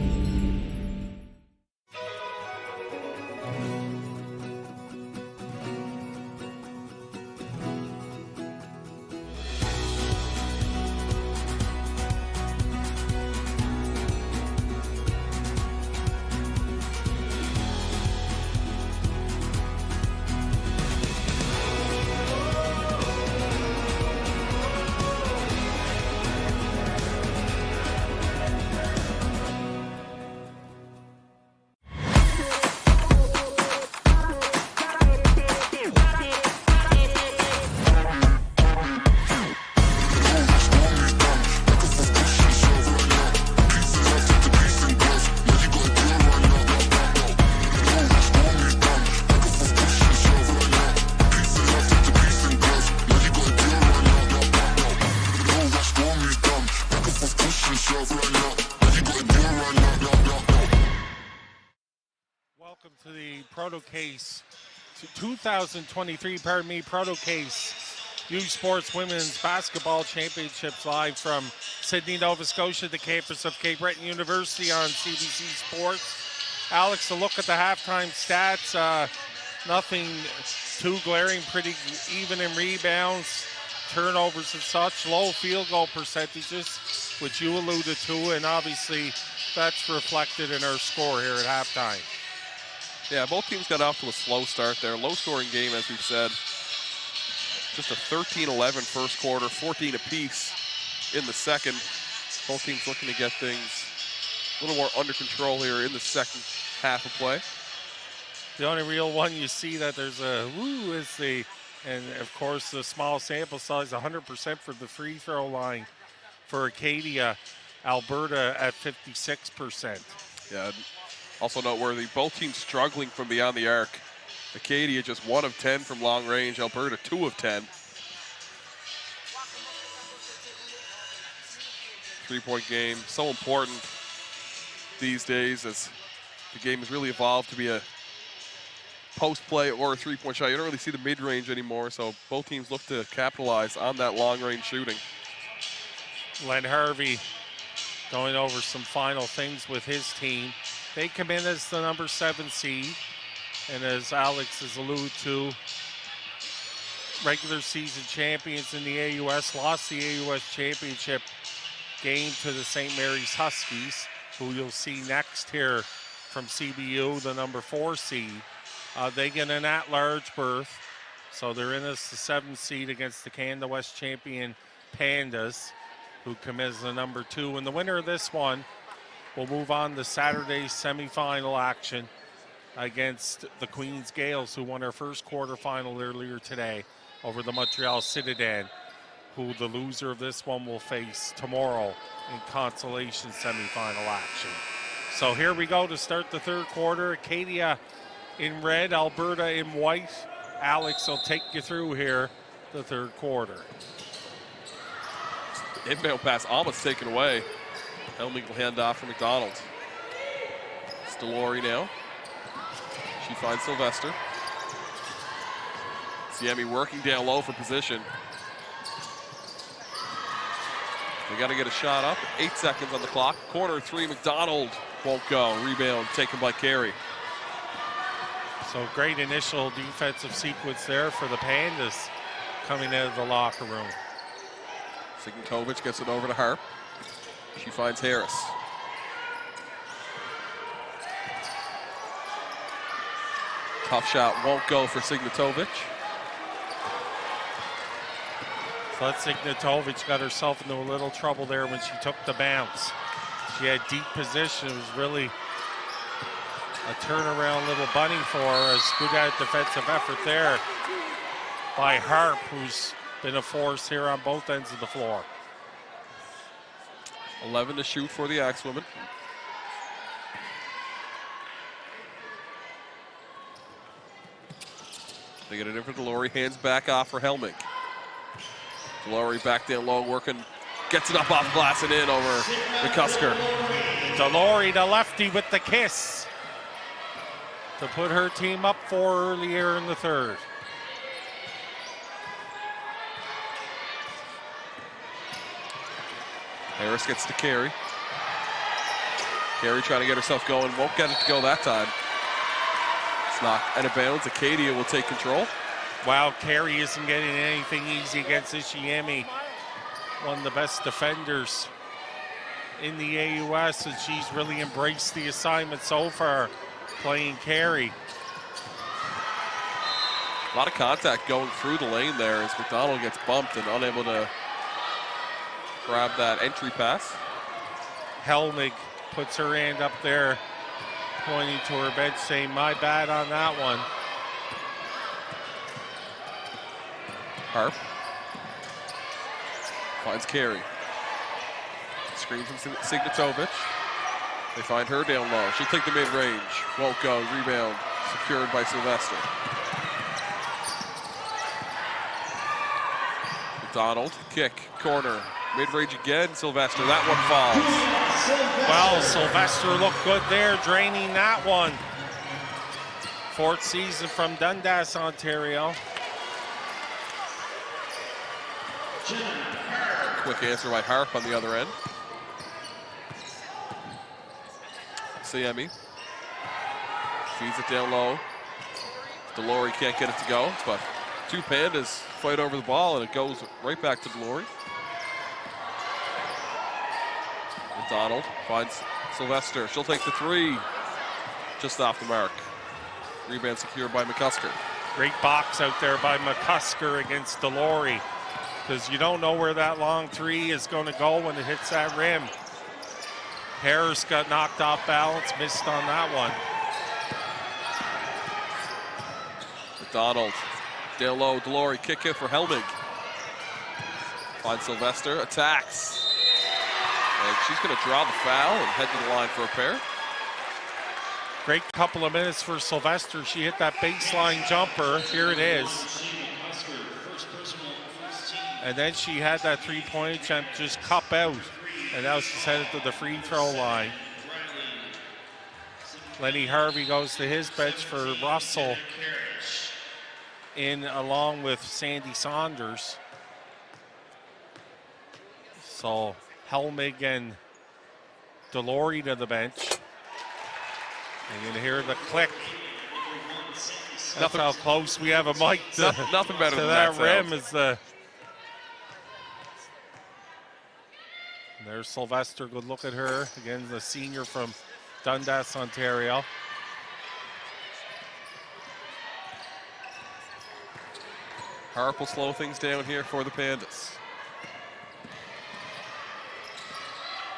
Speaker 2: Welcome to the Proto Case 2023, Proto Case U Sports Women's Basketball Championships live from Sydney, Nova Scotia, the campus of Cape Breton University on CBC Sports. Alex, a look at the halftime stats. Nothing too glaring, pretty even in rebounds, turnovers and such, low field goal percentages, which you alluded to, and obviously that's reflected in our score here at halftime.
Speaker 3: Yeah, both teams got off to a slow start there. Low-scoring game, as we've said. Just a 13-11 first quarter, 14 apiece in the second. Both teams looking to get things a little more under control here in the second half of play.
Speaker 2: The only real one you see that there's a woo is and of course the small sample size, 100% for the free throw line for Acadia, Alberta at 56%.
Speaker 3: Yeah. Also noteworthy, both teams struggling from beyond the arc. Acadia just 1 of 10 from long range, Alberta 2 of 10. 3-point game, so important these days as the game has really evolved to be a post play or a 3-point shot. You don't really see the mid-range anymore, so both teams look to capitalize on that long-range shooting.
Speaker 2: Len Harvey going over some final things with his team. They come in as the number 7 seed, and as Alex has alluded to, regular season champions in the AUS, lost the AUS championship game to the St. Mary's Huskies, who you'll see next here from CBU, the number 4 seed. They get an at-large berth, so they're in as the 7th seed against the Canada West champion Pandas, who come as the number 2. And the winner of this one will move on to Saturday's semifinal action against the Queen's Gales, who won their first quarterfinal earlier today over the Montreal Citadin, who the loser of this one will face tomorrow in consolation semifinal action. So here we go to start the third quarter. Acadia in red, Alberta in white. Alex will take you through here the third quarter.
Speaker 3: Inbound pass almost taken away. Illegal handoff for McDonald. It's Delori now. She finds Sylvester. Siemi working down low for position. They got to get a shot up. 8 seconds on the clock. Corner 3, McDonald won't go. Rebound taken by Carey.
Speaker 2: So great initial defensive sequence there for the Pandas coming out of the locker room.
Speaker 3: Signatovic gets it over to Harp. She finds Harris. Tough shot won't go for Signatovic.
Speaker 2: So Signatovic got herself into a little trouble there when she took the bounce. She had deep position. It was really a turnaround little bunny for her. As good at defensive effort there by Harp, who's been a force here on both ends of the floor.
Speaker 3: 11 to shoot for the Axewomen. They get it in for Delory, hands back off for Helmig. Delory back down low, working, gets it up off glass and in over McCusker.
Speaker 2: Delory, the lefty, with the kiss to put her team up 4 earlier in the third.
Speaker 3: Harris gets to Carey. Carey trying to get herself going, won't get it to go that time. It's not out of bounds. Acadia will take control.
Speaker 2: Wow, Carey isn't getting anything easy against Ishiemi. One of the best defenders in the AUS, and she's really embraced the assignment so far, playing Carey.
Speaker 3: A lot of contact going through the lane there as McDonald gets bumped and unable to grab that entry pass.
Speaker 2: Helmig puts her hand up there, pointing to her bench, saying, my bad on that one.
Speaker 3: Harp finds Carey. Screen from Signatovic. They find her down low. She'll take the mid-range. Won't go. Rebound secured by Sylvester. McDonald, kick, corner. Mid-range again, Sylvester. That one falls.
Speaker 2: Well, Sylvester looked good there, draining that one. 4th season from Dundas, Ontario.
Speaker 3: Quick answer by Harp on the other end. Siemi feeds it down low. Delory can't get it to go, but two Pandas fight over the ball, and it goes right back to Delory. McDonald finds Sylvester. She'll take the three. Just off the mark. Rebound secured by McCusker.
Speaker 2: Great box out there by McCusker against Delory, because you don't know where that long three is going to go when it hits that rim. Harris got knocked off balance, missed on that one.
Speaker 3: McDonald down low. Delory kick it for Helmig. Finds Sylvester, attacks. And she's going to draw the foul and head to the line for a pair.
Speaker 2: Great couple of minutes for Sylvester. She hit that baseline jumper. Here it is. And then she had that three-point attempt just cup out. And now she's headed to the free throw line. Lenny Harvey goes to his bench for Russell in along with Sandy Saunders. So Helmig and Delory to the bench. And you can hear the click. That's how close we have a mic to,
Speaker 3: nothing better
Speaker 2: to
Speaker 3: than
Speaker 2: that rim.
Speaker 3: Sounds.
Speaker 2: Is the There's Sylvester. Good look at her. Again, the senior from Dundas, Ontario.
Speaker 3: Harp will slow things down here for the Pandas.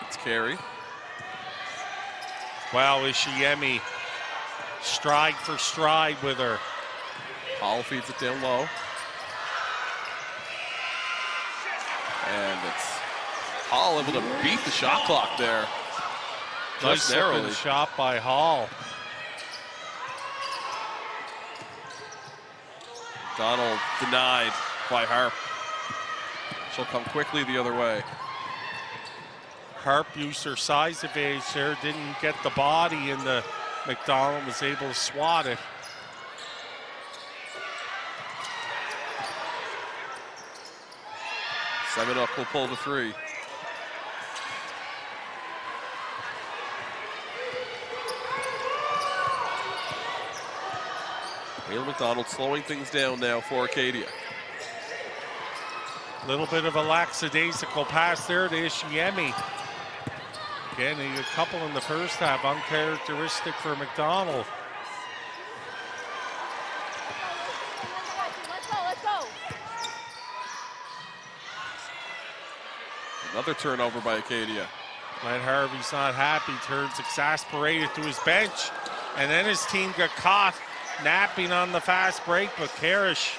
Speaker 3: It's Carey.
Speaker 2: Wow, Ishiemi stride for stride with her.
Speaker 3: Hall feeds it down low. And it's Hall able to beat the shot clock there.
Speaker 2: Nice looking shot by Hall.
Speaker 3: Donald denied by Harp. She'll come quickly the other way.
Speaker 2: Harp used her size advantage there, didn't get the body, and the McDonald was able to swat it.
Speaker 3: Semenuk will pull the three. Neil McDonald slowing things down now for Acadia.
Speaker 2: Little bit of a lackadaisical pass there to Ishiemi. Again, a couple in the first half, uncharacteristic for McDonald.
Speaker 8: Let's go.
Speaker 3: Another turnover by Acadia.
Speaker 2: Glenn Harvey's not happy, turns exasperated to his bench, and then his team got caught napping on the fast break, but Karish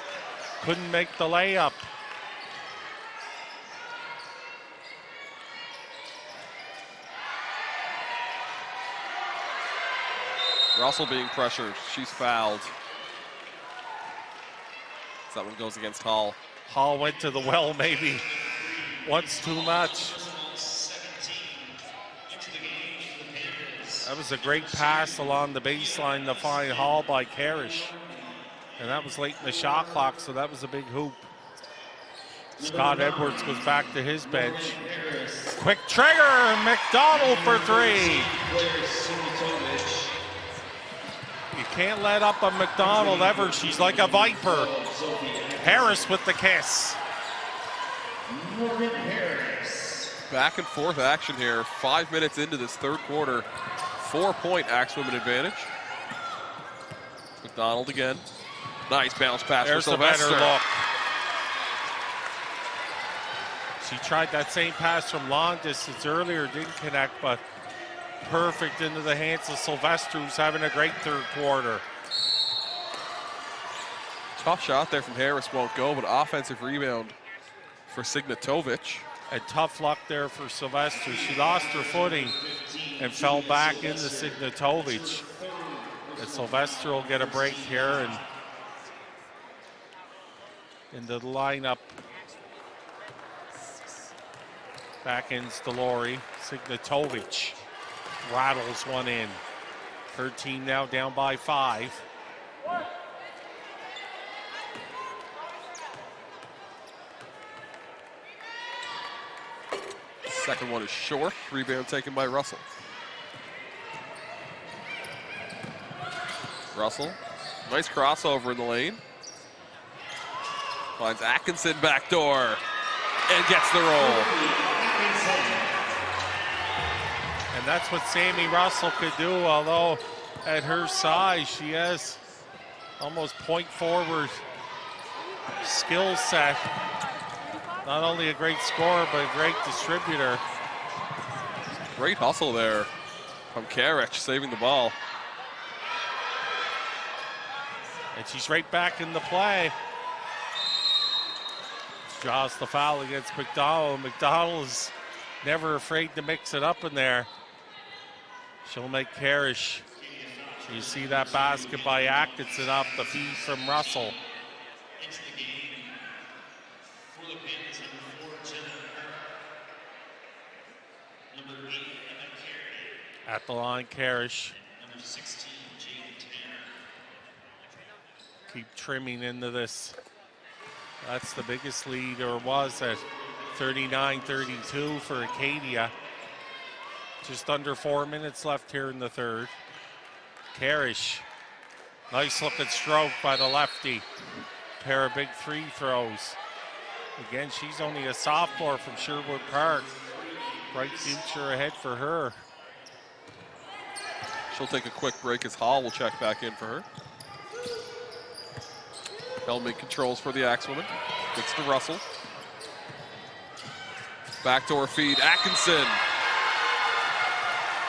Speaker 2: couldn't make the layup.
Speaker 3: Russell being pressured. She's fouled. That one goes against Hall.
Speaker 2: Hall went to the well maybe once too much. That was a great pass along the baseline to find Hall by Karish. And that was late in the shot clock, so that was a big hoop. Scott Edwards goes back to his bench. Quick trigger, McDonald for three. You can't let up on McDonald ever. She's like a viper. Harris with the kiss.
Speaker 3: Back and forth action here. 5 minutes into this third quarter. 4-point Axwomen advantage. McDonald again. Nice bounce pass
Speaker 2: There's
Speaker 3: for Sylvester.
Speaker 2: There's a better look. She tried that same pass from long distance earlier, didn't connect, but perfect into the hands of Sylvester, who's having a great third quarter.
Speaker 3: Tough shot there from Harris, won't go, but offensive rebound for Signatovic.
Speaker 2: And tough luck there for Sylvester. She lost her footing and fell back into Signatovic. And Sylvester will get a break here, and into the lineup. Back ends Delori. Signatovic rattles one in. Her team now down by 5.
Speaker 3: Second one is short. Rebound taken by Russell. Russell, nice crossover in the lane. Finds Atkinson backdoor and gets the roll.
Speaker 2: And that's what Sammy Russell could do, although at her size, she has almost point forward skill set. Not only a great scorer, but a great distributor.
Speaker 3: Great hustle there from Karic, saving the ball.
Speaker 2: And she's right back in the play. Draws the foul against McDonald. McDonald is never afraid to mix it up in there. She'll make Karish. You see that basket by Atkinson off the feed from Russell. At the line, Karish. Keep trimming into this. That's the biggest lead, or was at 39-32 for Acadia. Just under 4 minutes left here in the third. Karish, nice looking stroke by the lefty. Pair of big free throws. Again, she's only a sophomore from Sherwood Park. Bright future ahead for her.
Speaker 3: She'll take a quick break as Hall will check back in for her. Hellman controls for the Axwomen. Gets to Russell. Backdoor feed, Atkinson.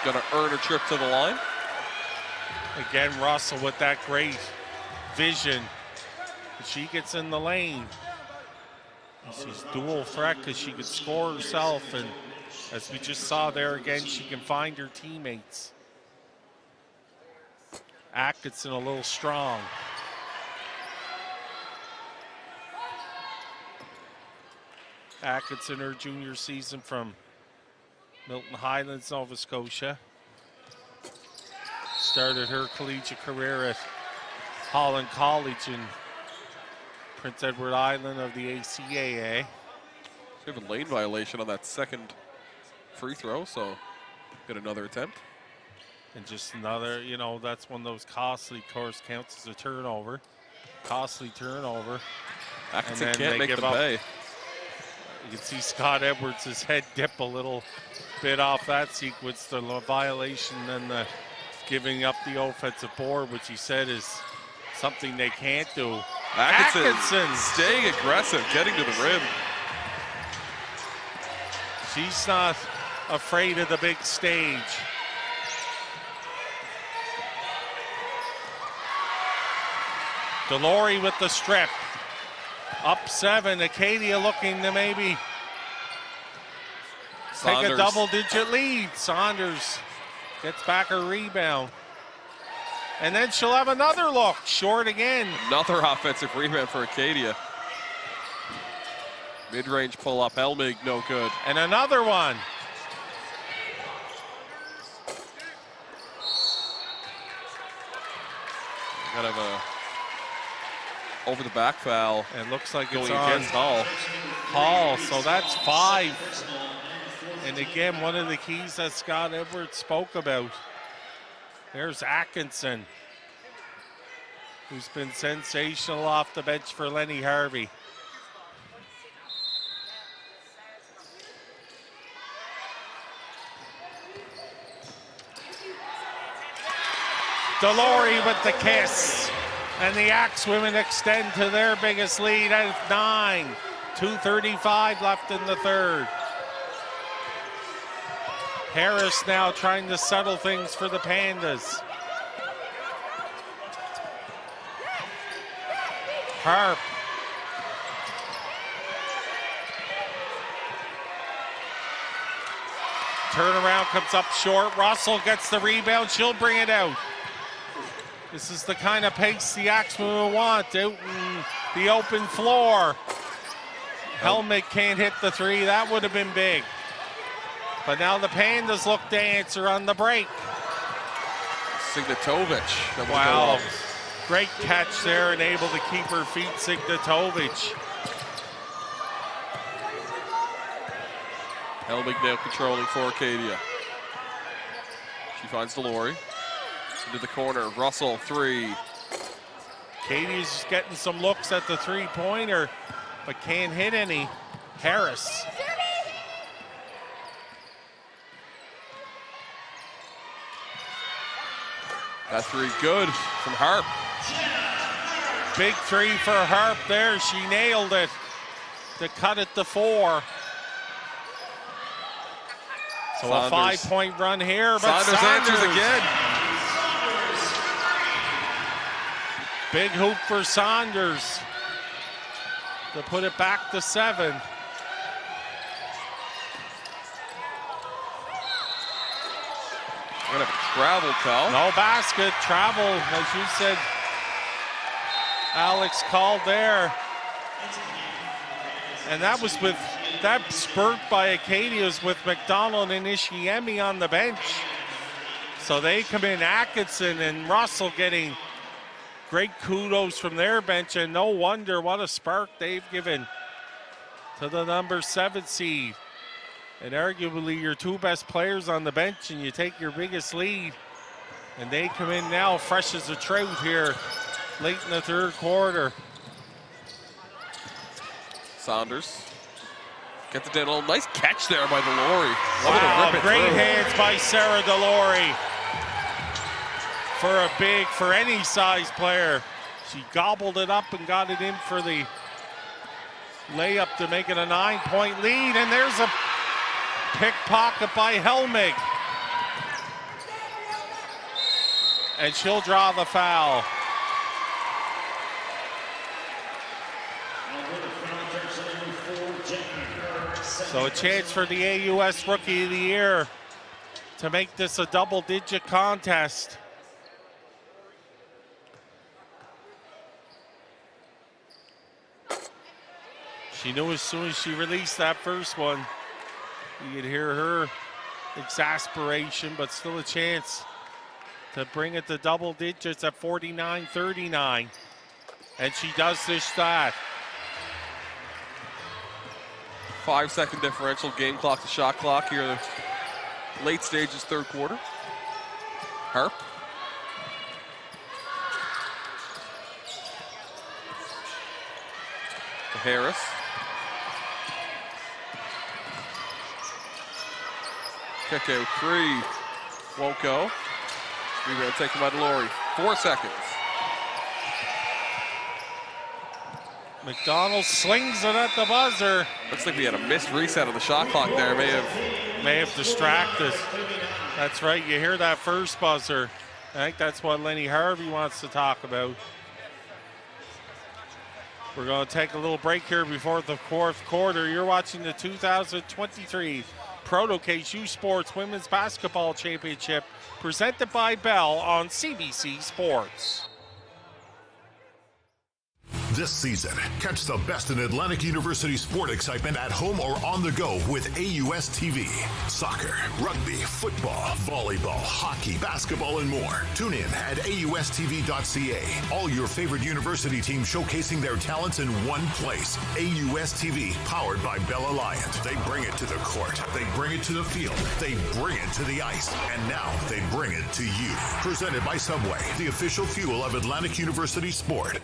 Speaker 3: Gonna earn a trip to the line.
Speaker 2: Again, Russell with that great vision. She gets in the lane. She's dual threat because she can score herself, and as we just saw there again, she can find her teammates. Atkinson a little strong. Atkinson, her junior season from Milton Highlands, Nova Scotia. Started her collegiate career at Holland College in Prince Edward Island of the ACAA.
Speaker 3: We have a lane violation on that second free throw, so get another attempt.
Speaker 2: And just another, you know, that's one of those costly, of course, counts as a turnover. Costly turnover.
Speaker 3: Atkinson can't make them pay.
Speaker 2: You can see Scott Edwards' head dip a little bit off that sequence, the violation and the giving up the offensive board, which he said is something they can't do.
Speaker 3: Atkinson staying aggressive, getting to the rim.
Speaker 2: She's not afraid of the big stage. Delori with the strip. Up 7, Acadia looking to maybe take a double-digit lead. Saunders gets back a rebound. And then she'll have another look, short again.
Speaker 3: Another offensive rebound for Acadia. Mid-range pull-up, Helmig, no good.
Speaker 2: And another one.
Speaker 3: Kind of a over-the-back foul.
Speaker 2: It looks like it's
Speaker 3: going
Speaker 2: on
Speaker 3: against Hall.
Speaker 2: Hall, so that's 5. And again, one of the keys that Scott Edwards spoke about. There's Atkinson, who's been sensational off the bench for Lenny Harvey. Delory with the kiss. And the Axe women extend to their biggest lead at 9. 2:35 left in the third. Harris now trying to settle things for the Pandas. Harp. Turnaround comes up short. Russell gets the rebound. She'll bring it out. This is the kind of pace the Axemen want out in the open floor. Helmig can't hit the 3. That would have been big. But now the Pandas look to answer on the break.
Speaker 3: Signatovic.
Speaker 2: Wow. Great catch there and able to keep her feet, Signatovic.
Speaker 3: Helmig now controlling for Acadia. She finds Delory. Into the corner, Russell, 3.
Speaker 2: Katie's getting some looks at the 3-pointer, but can't hit any. Harris.
Speaker 3: That 3 good from Harp.
Speaker 2: Big 3 for Harp there. She nailed it to cut it to 4. So Saunders. A 5-point run here, but
Speaker 3: Saunders answers again.
Speaker 2: Big hoop for Saunders to put it back to 7.
Speaker 3: We're gonna have a travel call.
Speaker 2: No basket, travel, as you said. Alex called there. And that was with that spurt by Acadia's with McDonald and Ishiemi on the bench. So they come in, Atkinson and Russell getting great kudos from their bench, and no wonder what a spark they've given to the number 7 seed. And arguably your 2 best players on the bench, and you take your biggest lead. And they come in now fresh as a trout here late in the third quarter.
Speaker 3: Saunders gets it down. Nice catch there by Delory.
Speaker 2: Wow, great hands by Sarah Delory. For any size player. She gobbled it up and got it in for the layup to make it a 9-point lead. And there's a pickpocket by Helmig. And she'll draw the foul. So a chance for the AUS Rookie of the Year to make this a double-digit contest. She knew as soon as she released that first one, you could hear her exasperation, but still a chance to bring it to double digits at 49-39. And she does this that.
Speaker 3: 5-second differential, game clock to shot clock here. The late stages, third quarter. Harp. To Harris. Kick out 3. Won't go. Rebound taken by Delory. 4 seconds.
Speaker 2: McDonald slings it at the buzzer.
Speaker 3: Looks like we had a missed reset of the shot clock there. May have
Speaker 2: distracted. That's right, you hear that first buzzer. I think that's what Lenny Harvey wants to talk about. We're going to take a little break here before the fourth quarter. You're watching the 2023 KCU Sports Women's Basketball Championship presented by Bell on CBC Sports.
Speaker 10: This season, catch the best in Atlantic University sport excitement at home or on the go with AUS TV. Soccer, rugby, football, volleyball, hockey, basketball, and more. Tune in at AUSTV.ca. All your favorite university teams showcasing their talents in one place. AUS TV, powered by Bell Alliant. They bring it to the court. They bring it to the field. They bring it to the ice. And now they bring it to you. Presented by Subway, the official fuel of Atlantic University sport.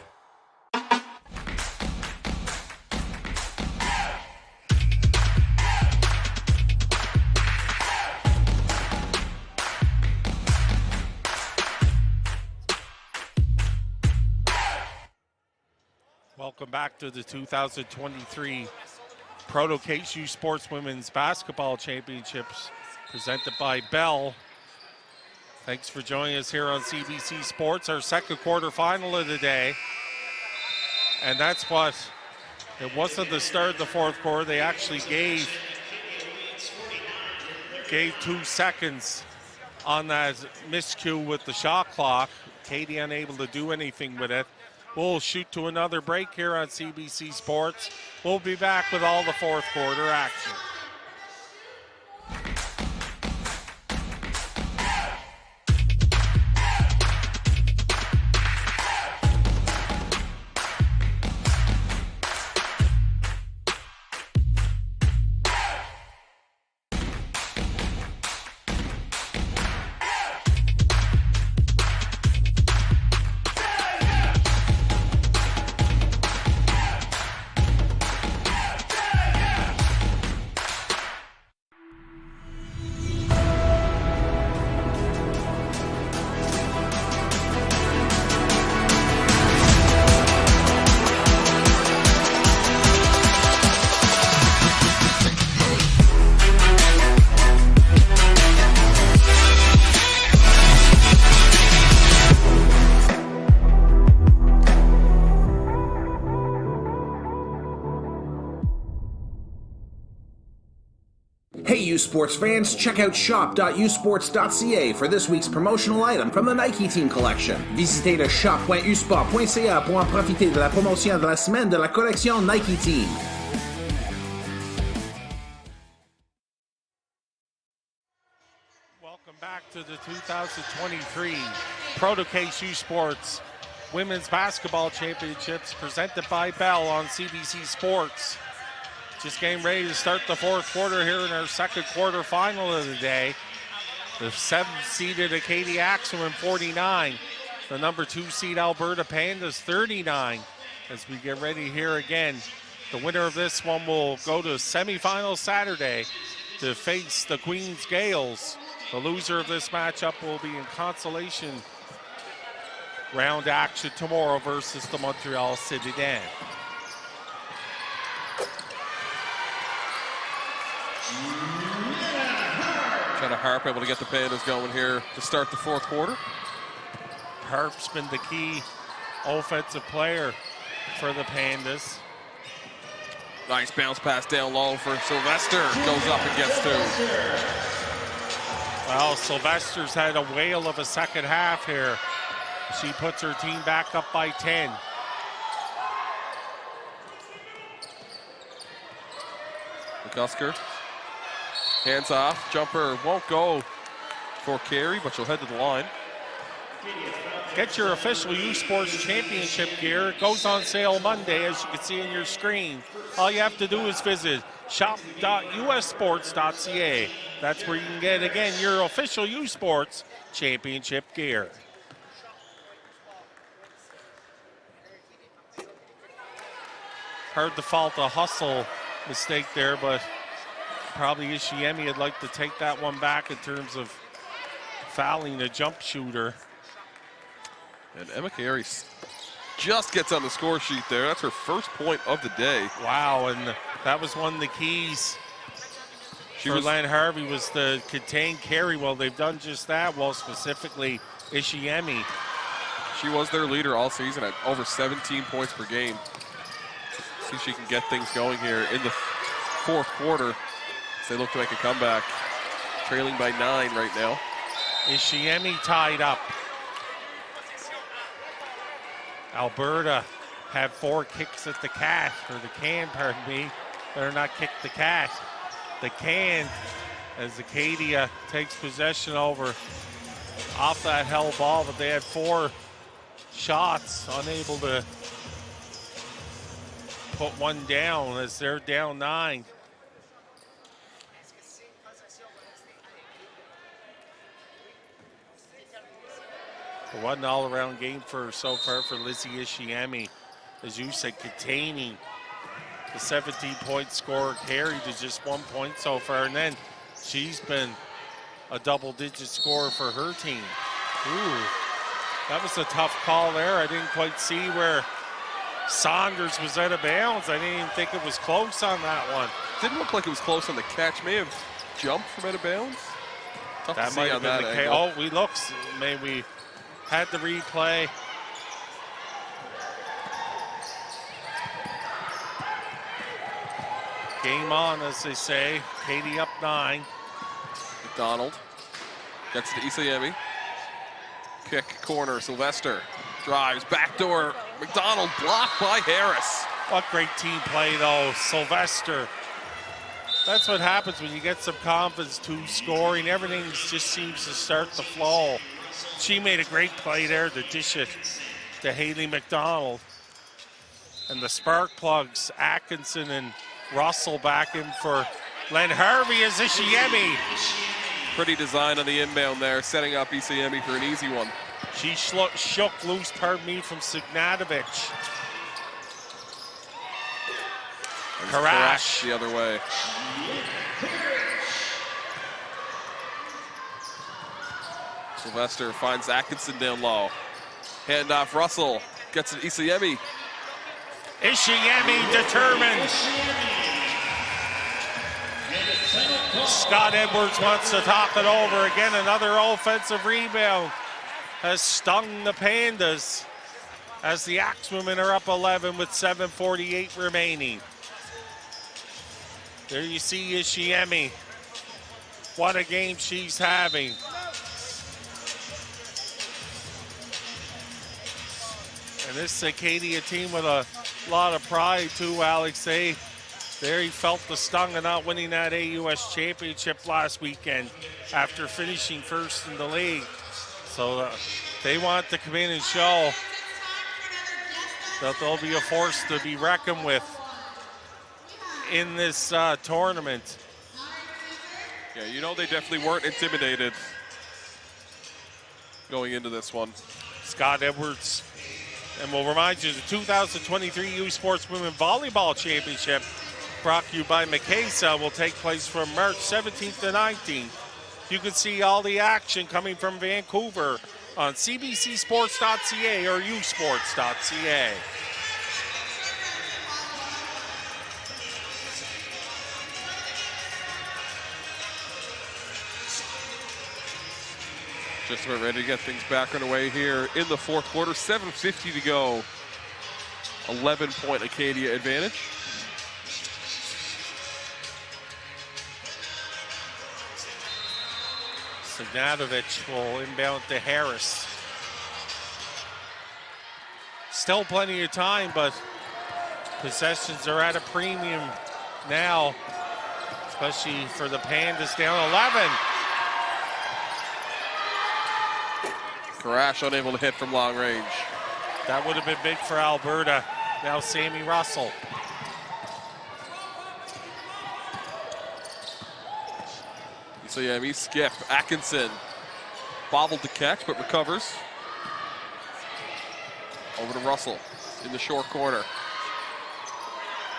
Speaker 2: Welcome back to the 2023 KCU Sports Women's Basketball Championships presented by Bell. Thanks for joining us here on CBC Sports, our second quarter final of the day. And that's what, it wasn't the start of the fourth quarter. They actually gave 2 seconds on that miscue with the shot clock. Acadia unable to do anything with it. We'll shoot to another break here on CBC Sports. We'll be back with all the fourth quarter action.
Speaker 6: Hey, you sports fans, check out shop.usports.ca for this week's promotional item from the Nike Team Collection. Visitez le shop.usport.ca pour en profiter de la promotion de la semaine de la collection Nike Team.
Speaker 2: Welcome back to the 2023 KCU Sports Women's Basketball Championships presented by Bell on CBC Sports. Just getting ready to start the fourth quarter here in our second quarter final of the day. The 7th-seeded Acadia Axemen 49. The number 2 seed Alberta Pandas 39. As we get ready here again, the winner of this one will go to semifinal Saturday to face the Queens Gales. The loser of this matchup will be in consolation round action tomorrow versus the Montreal Citadins.
Speaker 3: Jenna Harp able to get the Pandas going here to start the fourth quarter.
Speaker 2: Harp's been the key offensive player for the Pandas.
Speaker 3: Nice bounce pass down low for Sylvester. Goes up and gets 2.
Speaker 2: Well, Sylvester's had a whale of a second half here. She puts her team back up by 10.
Speaker 3: McCusker. Hands off, jumper won't go for Carey, but she'll head to the line.
Speaker 2: Get your official U Sports Championship gear. It goes on sale Monday, as you can see on your screen. All you have to do is visit shop.usports.ca. That's where you can get, again, your official U Sports Championship gear. Hard to fault a hustle mistake there, but probably Ishiemi would like to take that one back in terms of fouling a jump shooter.
Speaker 3: And Emma Carey just gets on the score sheet there. That's her first point of the day.
Speaker 2: Wow, and that was one of the keys for Len Harvey, was to contain Carey. Well, they've done just that, well, specifically Ishiemi.
Speaker 3: She was their leader all season at over 17 points per game. See if she can get things going here in the fourth quarter as they look to make a comeback. Trailing by 9 right now.
Speaker 2: Ishiemi tied up. Alberta had 4 kicks at the can, pardon me. Better not kick the cat. The can, as Acadia takes possession over off that held ball, but they had 4 shots, unable to put one down as they're down 9. What an all-around game so far for Lizzie Ishiemi. As you said, containing the 17-point score, carried to just 1 point so far, and then she's been a double-digit scorer for her team. Ooh, that was a tough call there. I didn't quite see where Saunders was out of bounds. I didn't even think it was close on that one.
Speaker 3: Didn't look like it was close on the catch. May have jumped from out of bounds. Tough
Speaker 2: That
Speaker 3: to
Speaker 2: might
Speaker 3: see
Speaker 2: have
Speaker 3: on
Speaker 2: been
Speaker 3: that
Speaker 2: the case.
Speaker 3: angle.
Speaker 2: Oh, we looked. We had the replay. Game on, as they say. Katie up 9.
Speaker 3: McDonald gets to Isayemi. Kick corner, Sylvester drives, backdoor. McDonald blocked by Harris.
Speaker 2: What great team play, though. Sylvester. That's what happens when you get some confidence to scoring. Everything just seems to start to flow. She made a great play there to dish it to Haley McDonald. And the spark plugs, Atkinson and Russell back in for Len Harvey as Ishiemi.
Speaker 3: Pretty design on the inbound there, setting up Isayemi for an easy one.
Speaker 2: She shook loose, pardon me, from Signatovich. Karash
Speaker 3: the other way. Sylvester finds Atkinson down low. Handoff, Russell gets it, Isayemi.
Speaker 2: Ishiemi determined. Scott Edwards wants to talk it over. Again, another offensive rebound has stung the Pandas as the Axewomen are up 11 with 7:48 remaining. There you see Ishiemi. What a game she's having. And this Acadia team with a lot of pride too, Alex. They felt the stung of not winning that AUS championship last weekend after finishing first in the league. So they want to come in and show that they'll be a force to be reckoned with in this tournament.
Speaker 3: Yeah, you know they definitely weren't intimidated going into this one.
Speaker 2: Scott Edwards. And we'll remind you, the 2023 U Sports Women Volleyball Championship, brought to you by Macasa, will take place from March 17th to 19th. You can see all the action coming from Vancouver on cbcsports.ca or usports.ca.
Speaker 3: Just about ready to get things back underway here in the fourth quarter. 7:50 to go. 11-point Acadia advantage.
Speaker 2: Signatovich will inbound to Harris. Still plenty of time, but possessions are at a premium now, especially for the Pandas down 11.
Speaker 3: Karash unable to hit from long range.
Speaker 2: That would have been big for Alberta. Now Sammy Russell.
Speaker 3: Isayemi skip. Atkinson bobbled to catch, but recovers. Over to Russell in the short corner.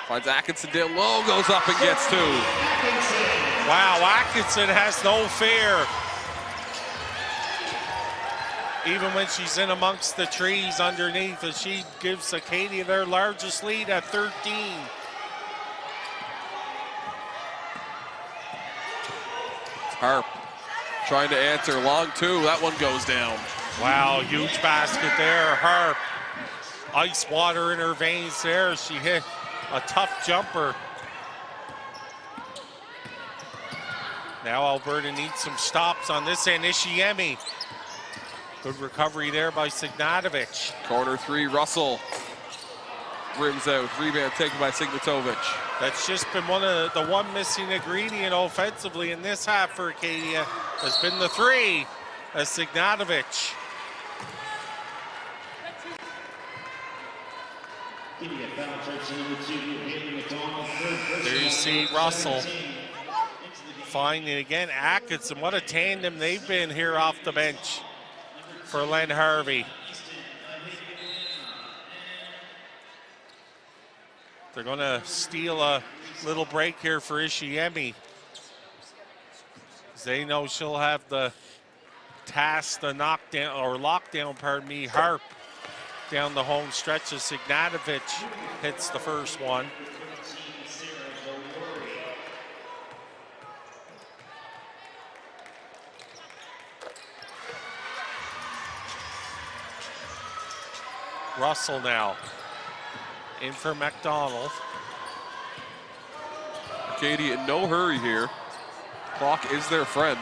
Speaker 3: Finds Atkinson down low, goes up and gets 2.
Speaker 2: Wow, Atkinson has no fear. Even when she's in amongst the trees underneath, as she gives Acadia their largest lead at 13.
Speaker 3: Harp trying to answer, long 2, that one goes down.
Speaker 2: Wow, huge basket there, Harp. Ice water in her veins there. She hit a tough jumper. Now Alberta needs some stops on this end. Ishiemi. Good recovery there by Signatovic.
Speaker 3: Corner three, Russell. Rims out, rebound taken by Signatovic.
Speaker 2: That's just been the one missing ingredient offensively in this half for Acadia. Has been the three as Signatovic. There you see Russell finding again Atkinson. What a tandem they've been here off the bench for Len Harvey. They're going to steal a little break here for Ishiemi. They know she'll have the task, the knockdown, or lockdown, pardon me, Harp down the home stretch as Signatovic hits the first one. Russell now in for McDonald.
Speaker 3: Acadia in no hurry here. Clock is their friend.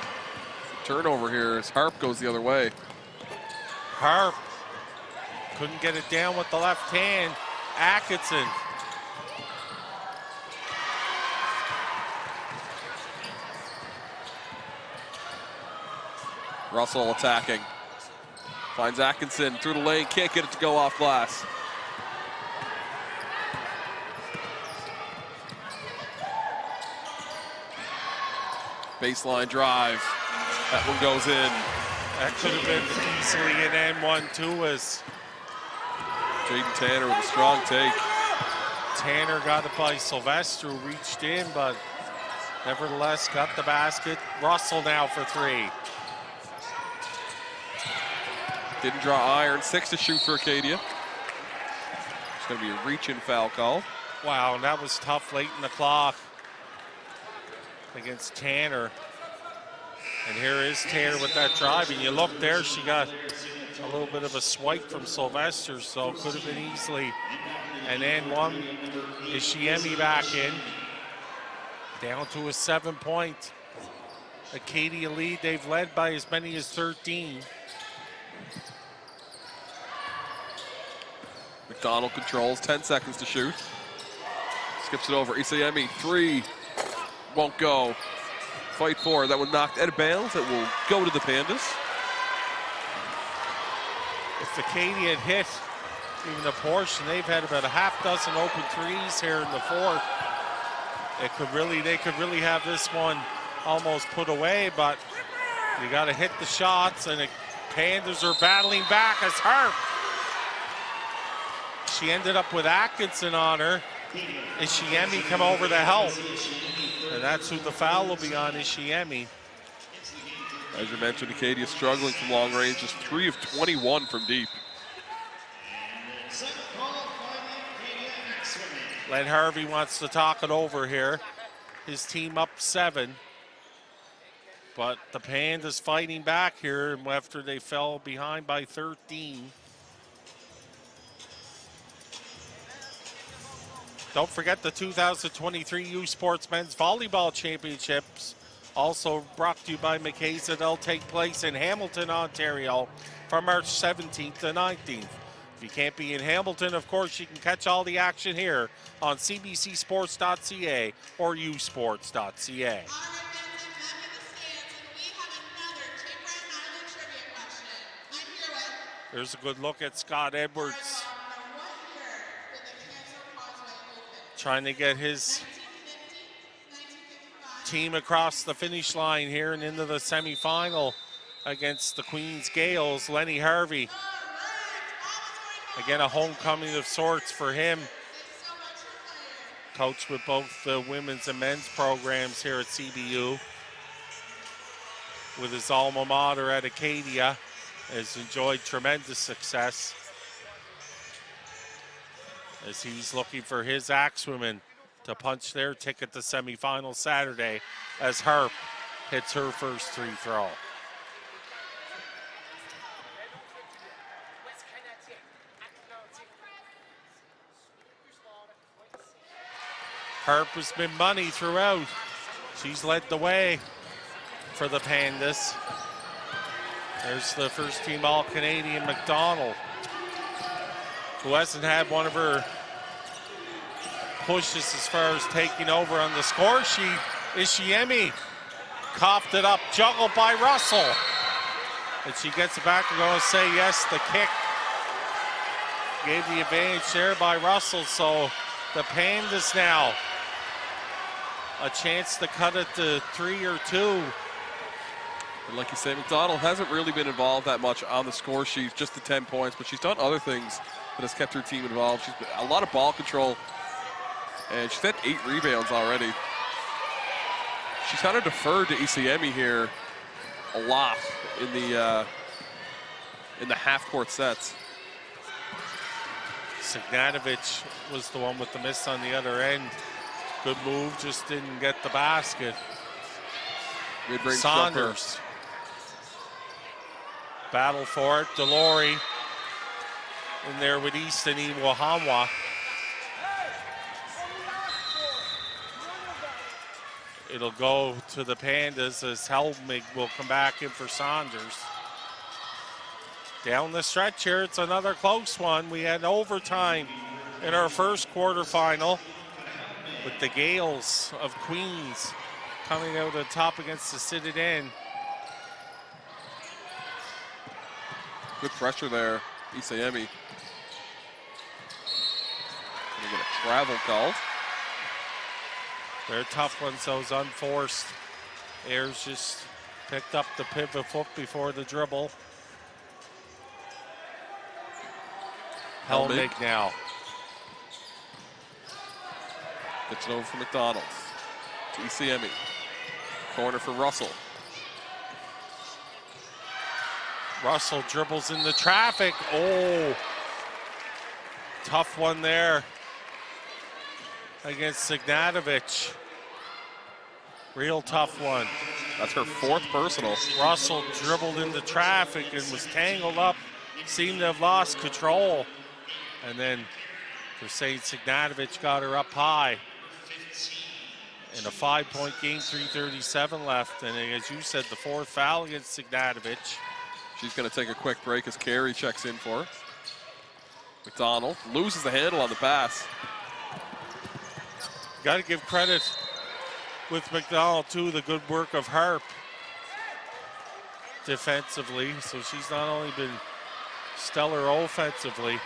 Speaker 3: Turnover here as Harp goes the other way.
Speaker 2: Harp couldn't get it down with the left hand. Atkinson.
Speaker 3: Russell attacking. Finds Atkinson through the lane, can't get it to go off glass. Baseline drive. That one goes in.
Speaker 2: That could have been easily an N1 too, as
Speaker 3: Jaden Tanner with a strong take.
Speaker 2: Tanner got it by Sylvester, who reached in, but nevertheless got the basket. Russell now for three.
Speaker 3: Didn't draw iron. 6 to shoot for Acadia. It's going to be a reach-in foul call.
Speaker 2: Wow, and that was tough late in the clock against Tanner. And here is Tanner with that drive. And you look there, she got a little bit of a swipe from Sylvester, so could have been easily an N1. Ishiemi back in. Down to a 7-point Acadia lead. They've led by as many as 13.
Speaker 3: McDonald controls, 10 seconds to shoot. Skips it over, Ishiemi, three, won't go. Fight for it, that one knocked out of bounds, that will go to the Pandas.
Speaker 2: If Acadia had hit even a portion, they've had about a half dozen open threes here in the fourth. They could really have this one almost put away, but you got to hit the shots, and the Pandas are battling back as Harp. She ended up with Atkinson on her. Ishiemi come over to help. And that's who the foul will be on, Ishiemi.
Speaker 3: As you mentioned, Acadia struggling from long range, just 3 of 21 from deep.
Speaker 2: Len Harvey wants to talk it over here. His team up 7. But the Pandas fighting back here after they fell behind by 13. Don't forget the 2023 U Sports Men's Volleyball Championships, also brought to you by Mackenzie. They'll take place in Hamilton, Ontario from March 17th to 19th. If you can't be in Hamilton, of course, you can catch all the action here on cbcsports.ca or usports.ca. There's a good look at Scott Edwards, trying to get his team across the finish line here and into the semifinal against the Queens Gales. Lenny Harvey, again a homecoming of sorts for him. Coached with both the women's and men's programs here at CBU. With his alma mater at Acadia, has enjoyed tremendous success as he's looking for his Axwomen to punch their ticket to semifinal Saturday as Harp hits her first free throw. Harp has been money throughout. She's led the way for the Pandas. There's the first team All-Canadian McDonald, who hasn't had one of her pushes as far as taking over on the score sheet. Ishiemi coughed it up, juggled by Russell. And she gets it back and going to say yes, the kick. Gave the advantage there by Russell, so the Pandas now a chance to cut it to 3 or 2.
Speaker 3: And like you say, McDonald hasn't really been involved that much on the score sheet, just the 10 points, but she's done other things that has kept her team involved. She's been a lot of ball control, and she's had 8 rebounds already. She's kind of deferred to Isiemi here a lot in the half-court sets.
Speaker 2: Signatovic was the one with the miss on the other end. Good move, just didn't get the basket.
Speaker 3: Mid-range
Speaker 2: Saunders. Battle for it. Delory in there with Easton Iwahamwa. It'll go to the Pandas as Helmig will come back in for Saunders. Down the stretch here, it's another close one. We had overtime in our first quarterfinal with the Gales of Queens coming out on top against the Citadel.
Speaker 3: Good pressure there, Isiemi. Gonna get a travel call.
Speaker 2: They're tough ones, those unforced. Ayers just picked up the pivot foot before the dribble. Helmig now.
Speaker 3: Gets it over for McDonald. To Isiemi. Corner for Russell.
Speaker 2: Russell dribbles into traffic. Oh, tough one there against Signatovic. Real tough one.
Speaker 3: That's her 4th personal.
Speaker 2: Russell dribbled into traffic and was tangled up, seemed to have lost control. And then they're saying Signatovic got her up high. In a 5-point game, 3:37 left. And as you said, the 4th foul against Signatovic.
Speaker 3: She's going to take a quick break as Carey checks in for her. McDonald loses the handle on the pass.
Speaker 2: Got to give credit with McDonald too, the good work of Harp defensively. So she's not only been stellar offensively,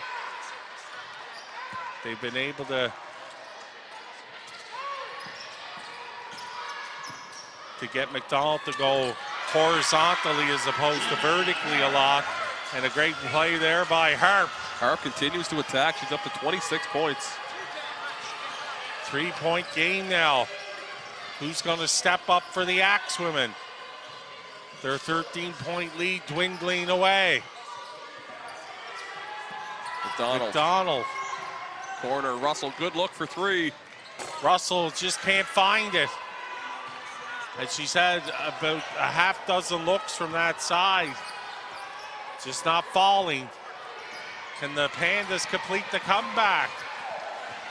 Speaker 2: they've been able to get McDonald to go horizontally as opposed to vertically a lot. And a great play there by Harp.
Speaker 3: Harp continues to attack. She's up to 26 points.
Speaker 2: 3-point game now. Who's going to step up for the Axe women? Their 13-point lead dwindling away. McDonald.
Speaker 3: Corner, Russell, good look for 3.
Speaker 2: Russell just can't find it. And she's had about a half dozen looks from that side. Just not falling. Can the Pandas complete the comeback?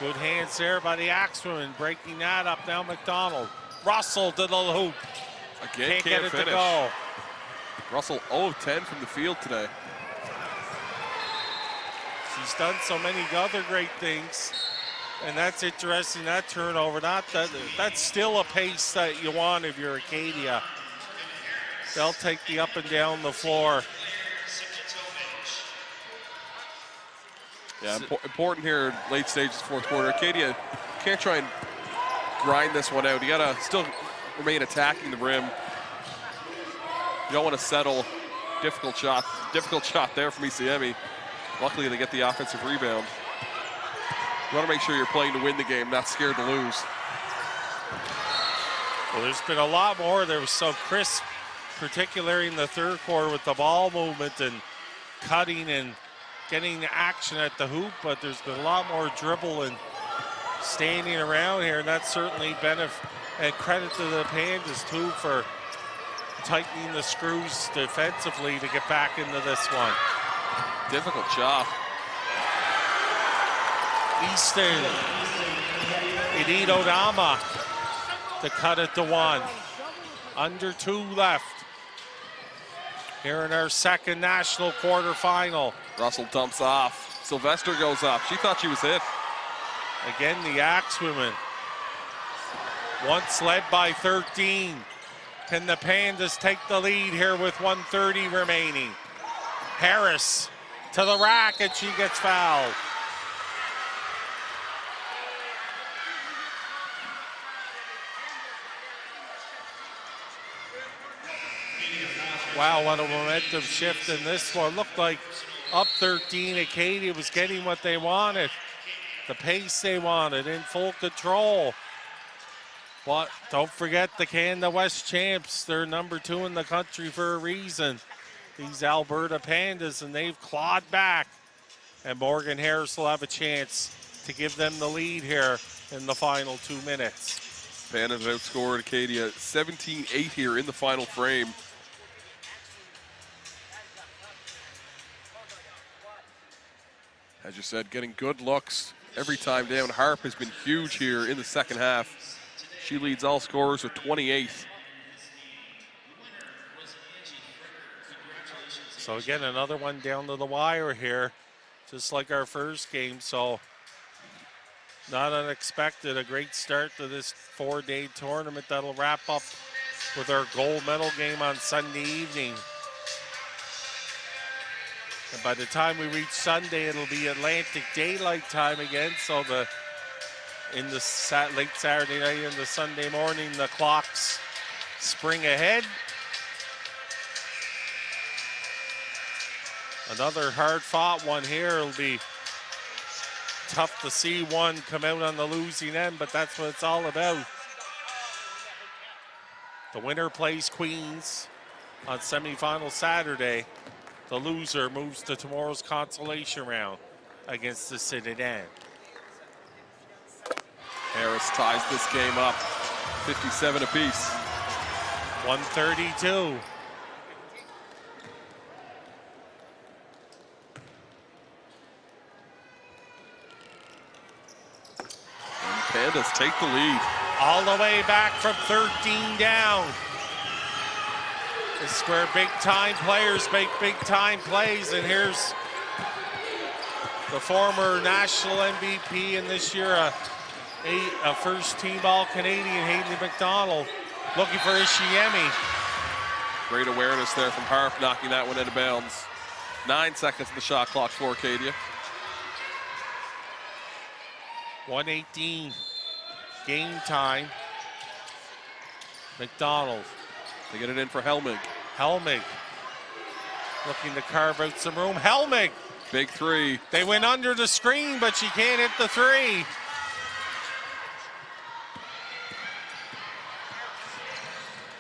Speaker 2: Good hands there by the Axewomen, breaking that up. Now McDonald. Russell to the hoop.
Speaker 3: Again,
Speaker 2: can't get it
Speaker 3: finish.
Speaker 2: to go.
Speaker 3: Russell 0 of 10 from the field today.
Speaker 2: She's done so many other great things. And that's interesting, that turnover. That's still a pace that you want if you're Acadia. They'll take the up and down the floor.
Speaker 3: Yeah, important here, late stages, 4th quarter. Acadia can't try and grind this one out. You gotta still remain attacking the rim. You don't want to settle. Difficult shot there from Isiemi. Luckily, they get the offensive rebound. You want to make sure you're playing to win the game, not scared to lose.
Speaker 2: Well, there's been a lot more. There was so crisp, particularly in the 3rd quarter with the ball movement and cutting and getting action at the hoop, but there's been a lot more dribble and standing around here, and that's certainly benefit and credit to the Pandas too for tightening the screws defensively to get back into this one.
Speaker 3: Difficult job.
Speaker 2: Easton Edito Dama to cut it to 1. Under 2 left. Here in our second national quarterfinal.
Speaker 3: Russell dumps off. Sylvester goes up. She thought she was hit.
Speaker 2: Again, the Axewomen. Once led by 13. Can the Pandas take the lead here with 1:30 remaining? Harris to the rack, and she gets fouled. Wow, what a momentum shift in this one. Looked like up 13, Acadia was getting what they wanted. The pace they wanted, in full control. But don't forget the Canada West champs. They're number 2 in the country for a reason. These Alberta Pandas, and they've clawed back. And Morgan Harris will have a chance to give them the lead here in the final 2 minutes.
Speaker 3: Pandas outscored Acadia 17-8 here in the final frame. As you said, getting good looks every time down. Harp has been huge here in the second half. She leads all scorers with 28.
Speaker 2: So again, another one down to the wire here, just like our first game. So not unexpected, a great start to this 4-day tournament that'll wrap up with our gold medal game on Sunday evening. And by the time we reach Sunday, it'll be Atlantic Daylight Time again. So in the late Saturday night and the Sunday morning, the clocks spring ahead. Another hard-fought one here. It'll be tough to see one come out on the losing end, but that's what it's all about. The winner plays Queens on semifinal Saturday. The loser moves to tomorrow's consolation round against the Citadel.
Speaker 3: Harris ties this game up, 57 apiece.
Speaker 2: 132.
Speaker 3: And Pandas take the lead.
Speaker 2: All the way back from 13 down. This is where big-time players make big-time plays, and here's the former national MVP and this year a first-team All-Canadian, Hayden McDonald, looking for Ishiemi.
Speaker 3: Great awareness there from Harp, knocking that one out of bounds. 9 seconds on the shot clock for Acadia.
Speaker 2: 1:18 game time. McDonald.
Speaker 3: They get it in for Helmig.
Speaker 2: Helmig looking to carve out some room. Helmig.
Speaker 3: Big three.
Speaker 2: They went under the screen, but she can't hit the three.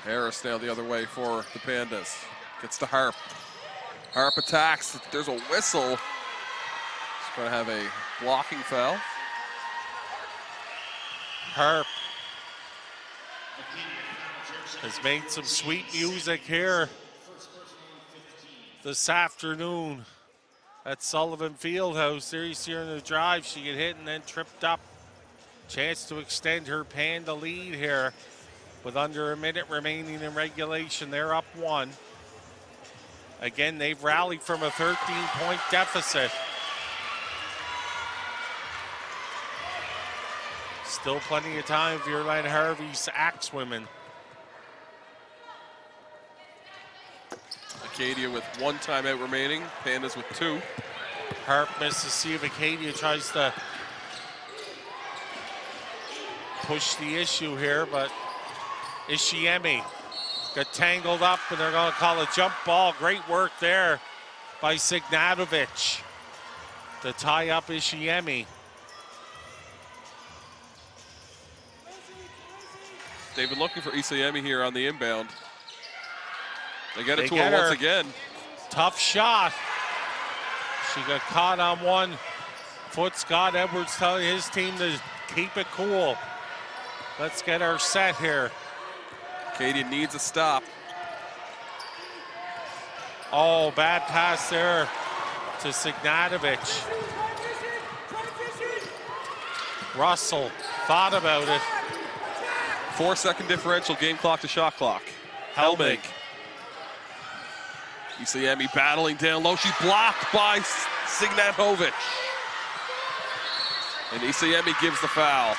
Speaker 3: Harris now the other way for the Pandas. Gets to Harp. Harp attacks. There's a whistle. She's going to have a blocking foul.
Speaker 2: Harp has made some sweet music here this afternoon at Sullivan Fieldhouse. There you see her in the drive. She get hit and then tripped up. Chance to extend her Panda lead here with under a minute remaining in regulation. They're up 1. Again, they've rallied from a 13-point deficit. Still plenty of time for your Len Harvey's Axewomen.
Speaker 3: Acadia with 1 timeout remaining. Pandas with 2.
Speaker 2: Harp misses to see if Acadia tries to push the issue here, but Ishiemi got tangled up, and they're going to call a jump ball. Great work there by Signatovic to tie up Ishiemi.
Speaker 3: They've been looking for Ishiemi here on the inbound. They get it to her once again.
Speaker 2: Tough shot. She got caught on one foot. Scott Edwards telling his team to keep it cool. Let's get our set here.
Speaker 3: Acadia needs a stop.
Speaker 2: Oh, bad pass there to Signatovic. Russell thought about it.
Speaker 3: 4-second differential, game clock to shot clock. Helmig. Isayemi battling down low. She's blocked by Signatovic. And Isayemi gives the foul.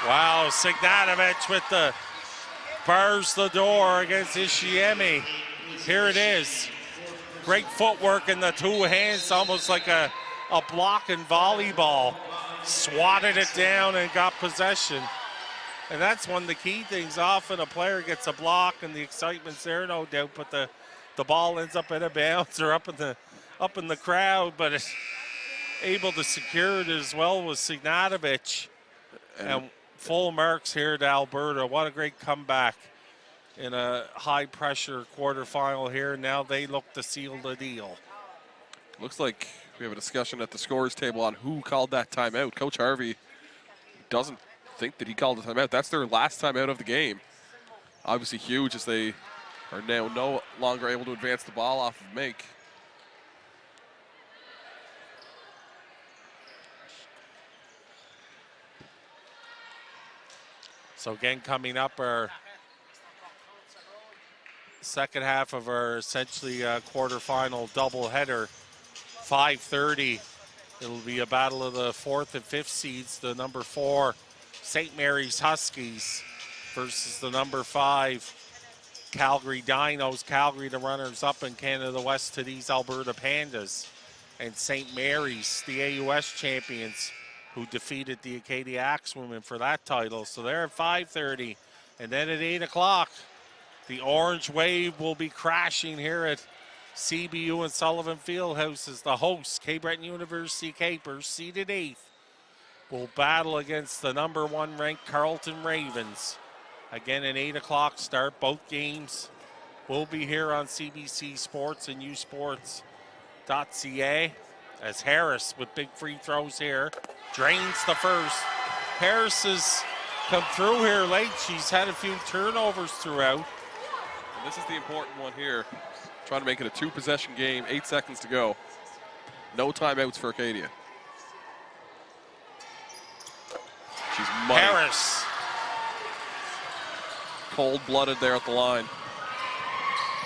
Speaker 2: Wow, Signatovic with the bars the door against Ishiemi. Here it is. Great footwork in the two hands, almost like a block in volleyball. Swatted it down and got possession. And that's one of the key things. Often a player gets a block and the excitement's there, no doubt, but the ball ends up in a bounce or up in the crowd, but it's able to secure it as well with Signatovic. And full marks here to Alberta. What a great comeback in a high-pressure quarterfinal here. Now they look to seal the deal.
Speaker 3: Looks like we have a discussion at the scores table on who called that timeout. Coach Harvey doesn't think that he called the timeout. That's their last timeout of the game. Obviously huge as they are now no longer able to advance the ball off of make.
Speaker 2: So again, coming up, our second half of our essentially quarterfinal doubleheader, 5:30. It'll be a battle of the 4th and 5th seeds. The number 4 St. Mary's Huskies versus the number 5 Calgary Dinos. Calgary, the runners up in Canada West to these Alberta Pandas. And St. Mary's, the AUS champions, who defeated the Acadia Axewomen for that title. So they're at 5:30. And then at 8 o'clock, the Orange Wave will be crashing here at CBU and Sullivan Fieldhouse as the hosts, Cape Breton University Capers, seeded 8th, will battle against the number 1 ranked Carleton Ravens. Again, an 8 o'clock start. Both games will be here on CBC Sports and usports.ca as Harris with big free throws here drains the first. Harris has come through here late. She's had a few turnovers throughout.
Speaker 3: And this is the important one here. Trying to make it a 2-possession game, 8 seconds to go. No timeouts for Acadia. She's muddy.
Speaker 2: Harris.
Speaker 3: Cold-blooded there at the line.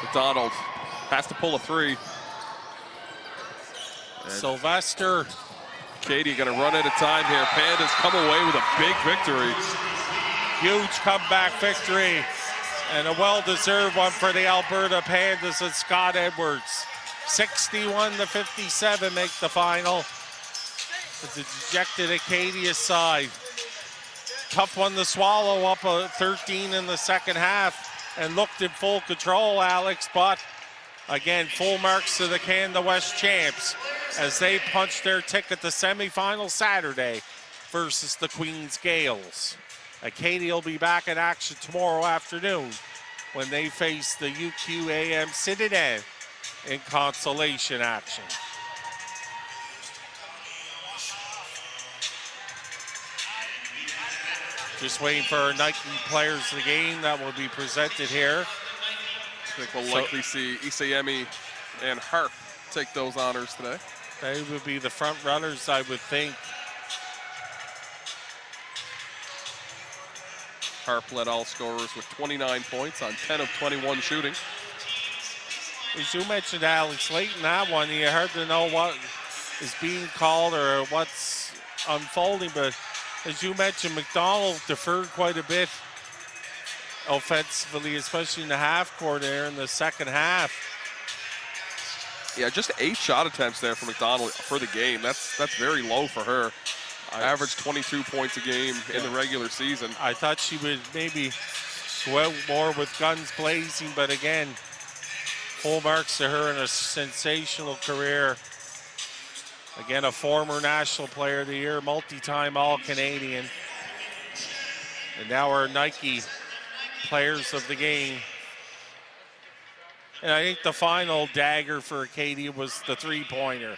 Speaker 3: McDonald has to pull a 3. And
Speaker 2: Sylvester.
Speaker 3: Acadia going to run out of time here. Pandas come away with a big victory.
Speaker 2: Huge comeback victory. And a well-deserved one for the Alberta Pandas and Scott Edwards. 61-57 make the final. It's a dejected Acadia side. Tough one to swallow, up a 13 in the second half and looked in full control, Alex, but again, full marks to the Canada West champs as they punch their ticket to semifinal Saturday versus the Queen's Gales. Acadia will be back in action tomorrow afternoon when they face the UQAM Citadel in consolation action. Just waiting for our Nike players of the game that will be presented here.
Speaker 3: I think we'll likely see Isayemi and Harp take those honors today.
Speaker 2: They would be the front runners, I would think.
Speaker 3: Harp led all scorers with 29 points on 10 of 21 shooting.
Speaker 2: As you mentioned, Alex, late in that one, you hard to know what is being called or what's unfolding, but as you mentioned, McDonald deferred quite a bit offensively, especially in the half court there in the second half.
Speaker 3: Yeah, just 8 shot attempts there for McDonald for the game. That's very low for her. Averaged 22 points a game in the regular season.
Speaker 2: I thought she would maybe go out more with guns blazing, but again, full marks to her in a sensational career. Again, a former National Player of the Year, multi-time All-Canadian. And now our Nike players of the game. And I think the final dagger for Acadia was the three-pointer.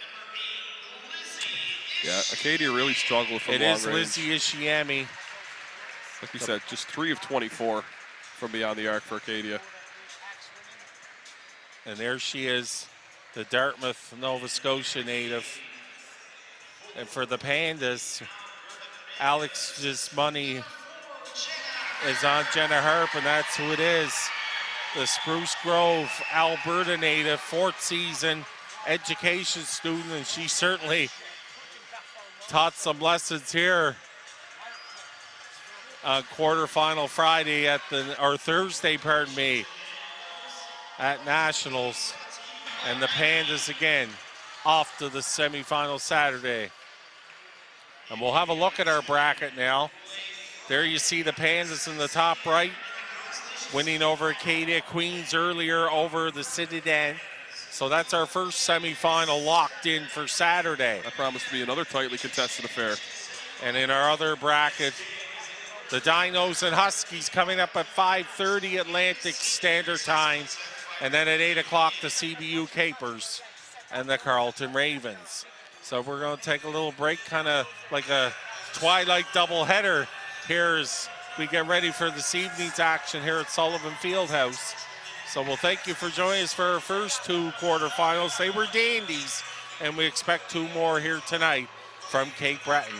Speaker 3: Yeah, Acadia really struggled from long range.
Speaker 2: It is Lizzie Ishiemi.
Speaker 3: Like we said, just 3 of 24 from beyond the arc for Acadia.
Speaker 2: And there she is, the Dartmouth, Nova Scotia native. And for the Pandas, Alex's money is on Jenna Harp, and that's who it is. The Spruce Grove, Alberta native, 4th season education student, and she certainly taught some lessons here on quarterfinal Friday or Thursday, pardon me, at Nationals. And the Pandas again off to the semifinal Saturday. And we'll have a look at our bracket now. There you see the Pandas in the top right, winning over Acadia Queens earlier over the Citadel. So that's our first semifinal locked in for Saturday.
Speaker 3: That promised to be another tightly contested affair.
Speaker 2: And in our other bracket, the Dinos and Huskies coming up at 5:30 Atlantic Standard Time. And then at 8 o'clock, the CBU Capers and the Carleton Ravens. So we're going to take a little break, kind of like a twilight doubleheader here as we get ready for this evening's action here at Sullivan Fieldhouse. So we'll thank you for joining us for our first 2 quarterfinals. They were dandies, and we expect 2 more here tonight from Cape Breton.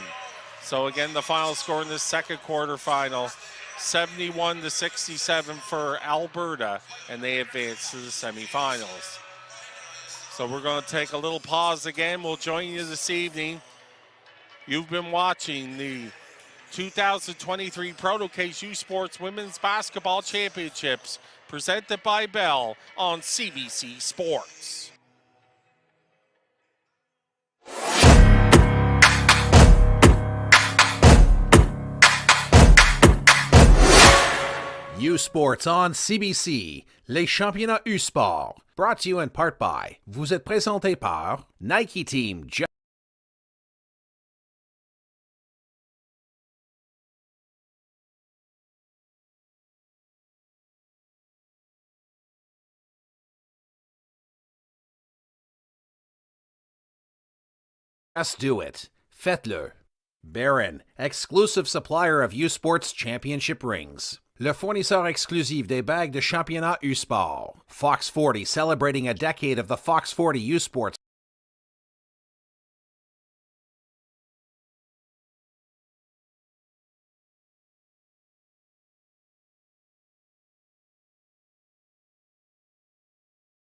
Speaker 2: So again, the final score in this second quarterfinal, 71-67 for Alberta, and they advance to the semifinals. So we're going to take a little pause again. We'll join you this evening. You've been watching the 2023 Protocase U Sports Women's Basketball Championships presented by Bell on CBC Sports.
Speaker 6: U Sports on CBC, les championnats U Sport, brought to you in part by, vous êtes présenté par Nike Team. Just do it. Faites-le. Baron, exclusive supplier of U Sports Championship rings. Le fournisseur exclusif des bagues de championnat U Sport. Fox 40, celebrating a decade of the Fox 40 U Sports.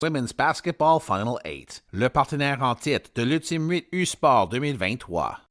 Speaker 6: Women's Basketball Final 8. Le partenaire en titre de l'Ultime 8 U Sport 2023.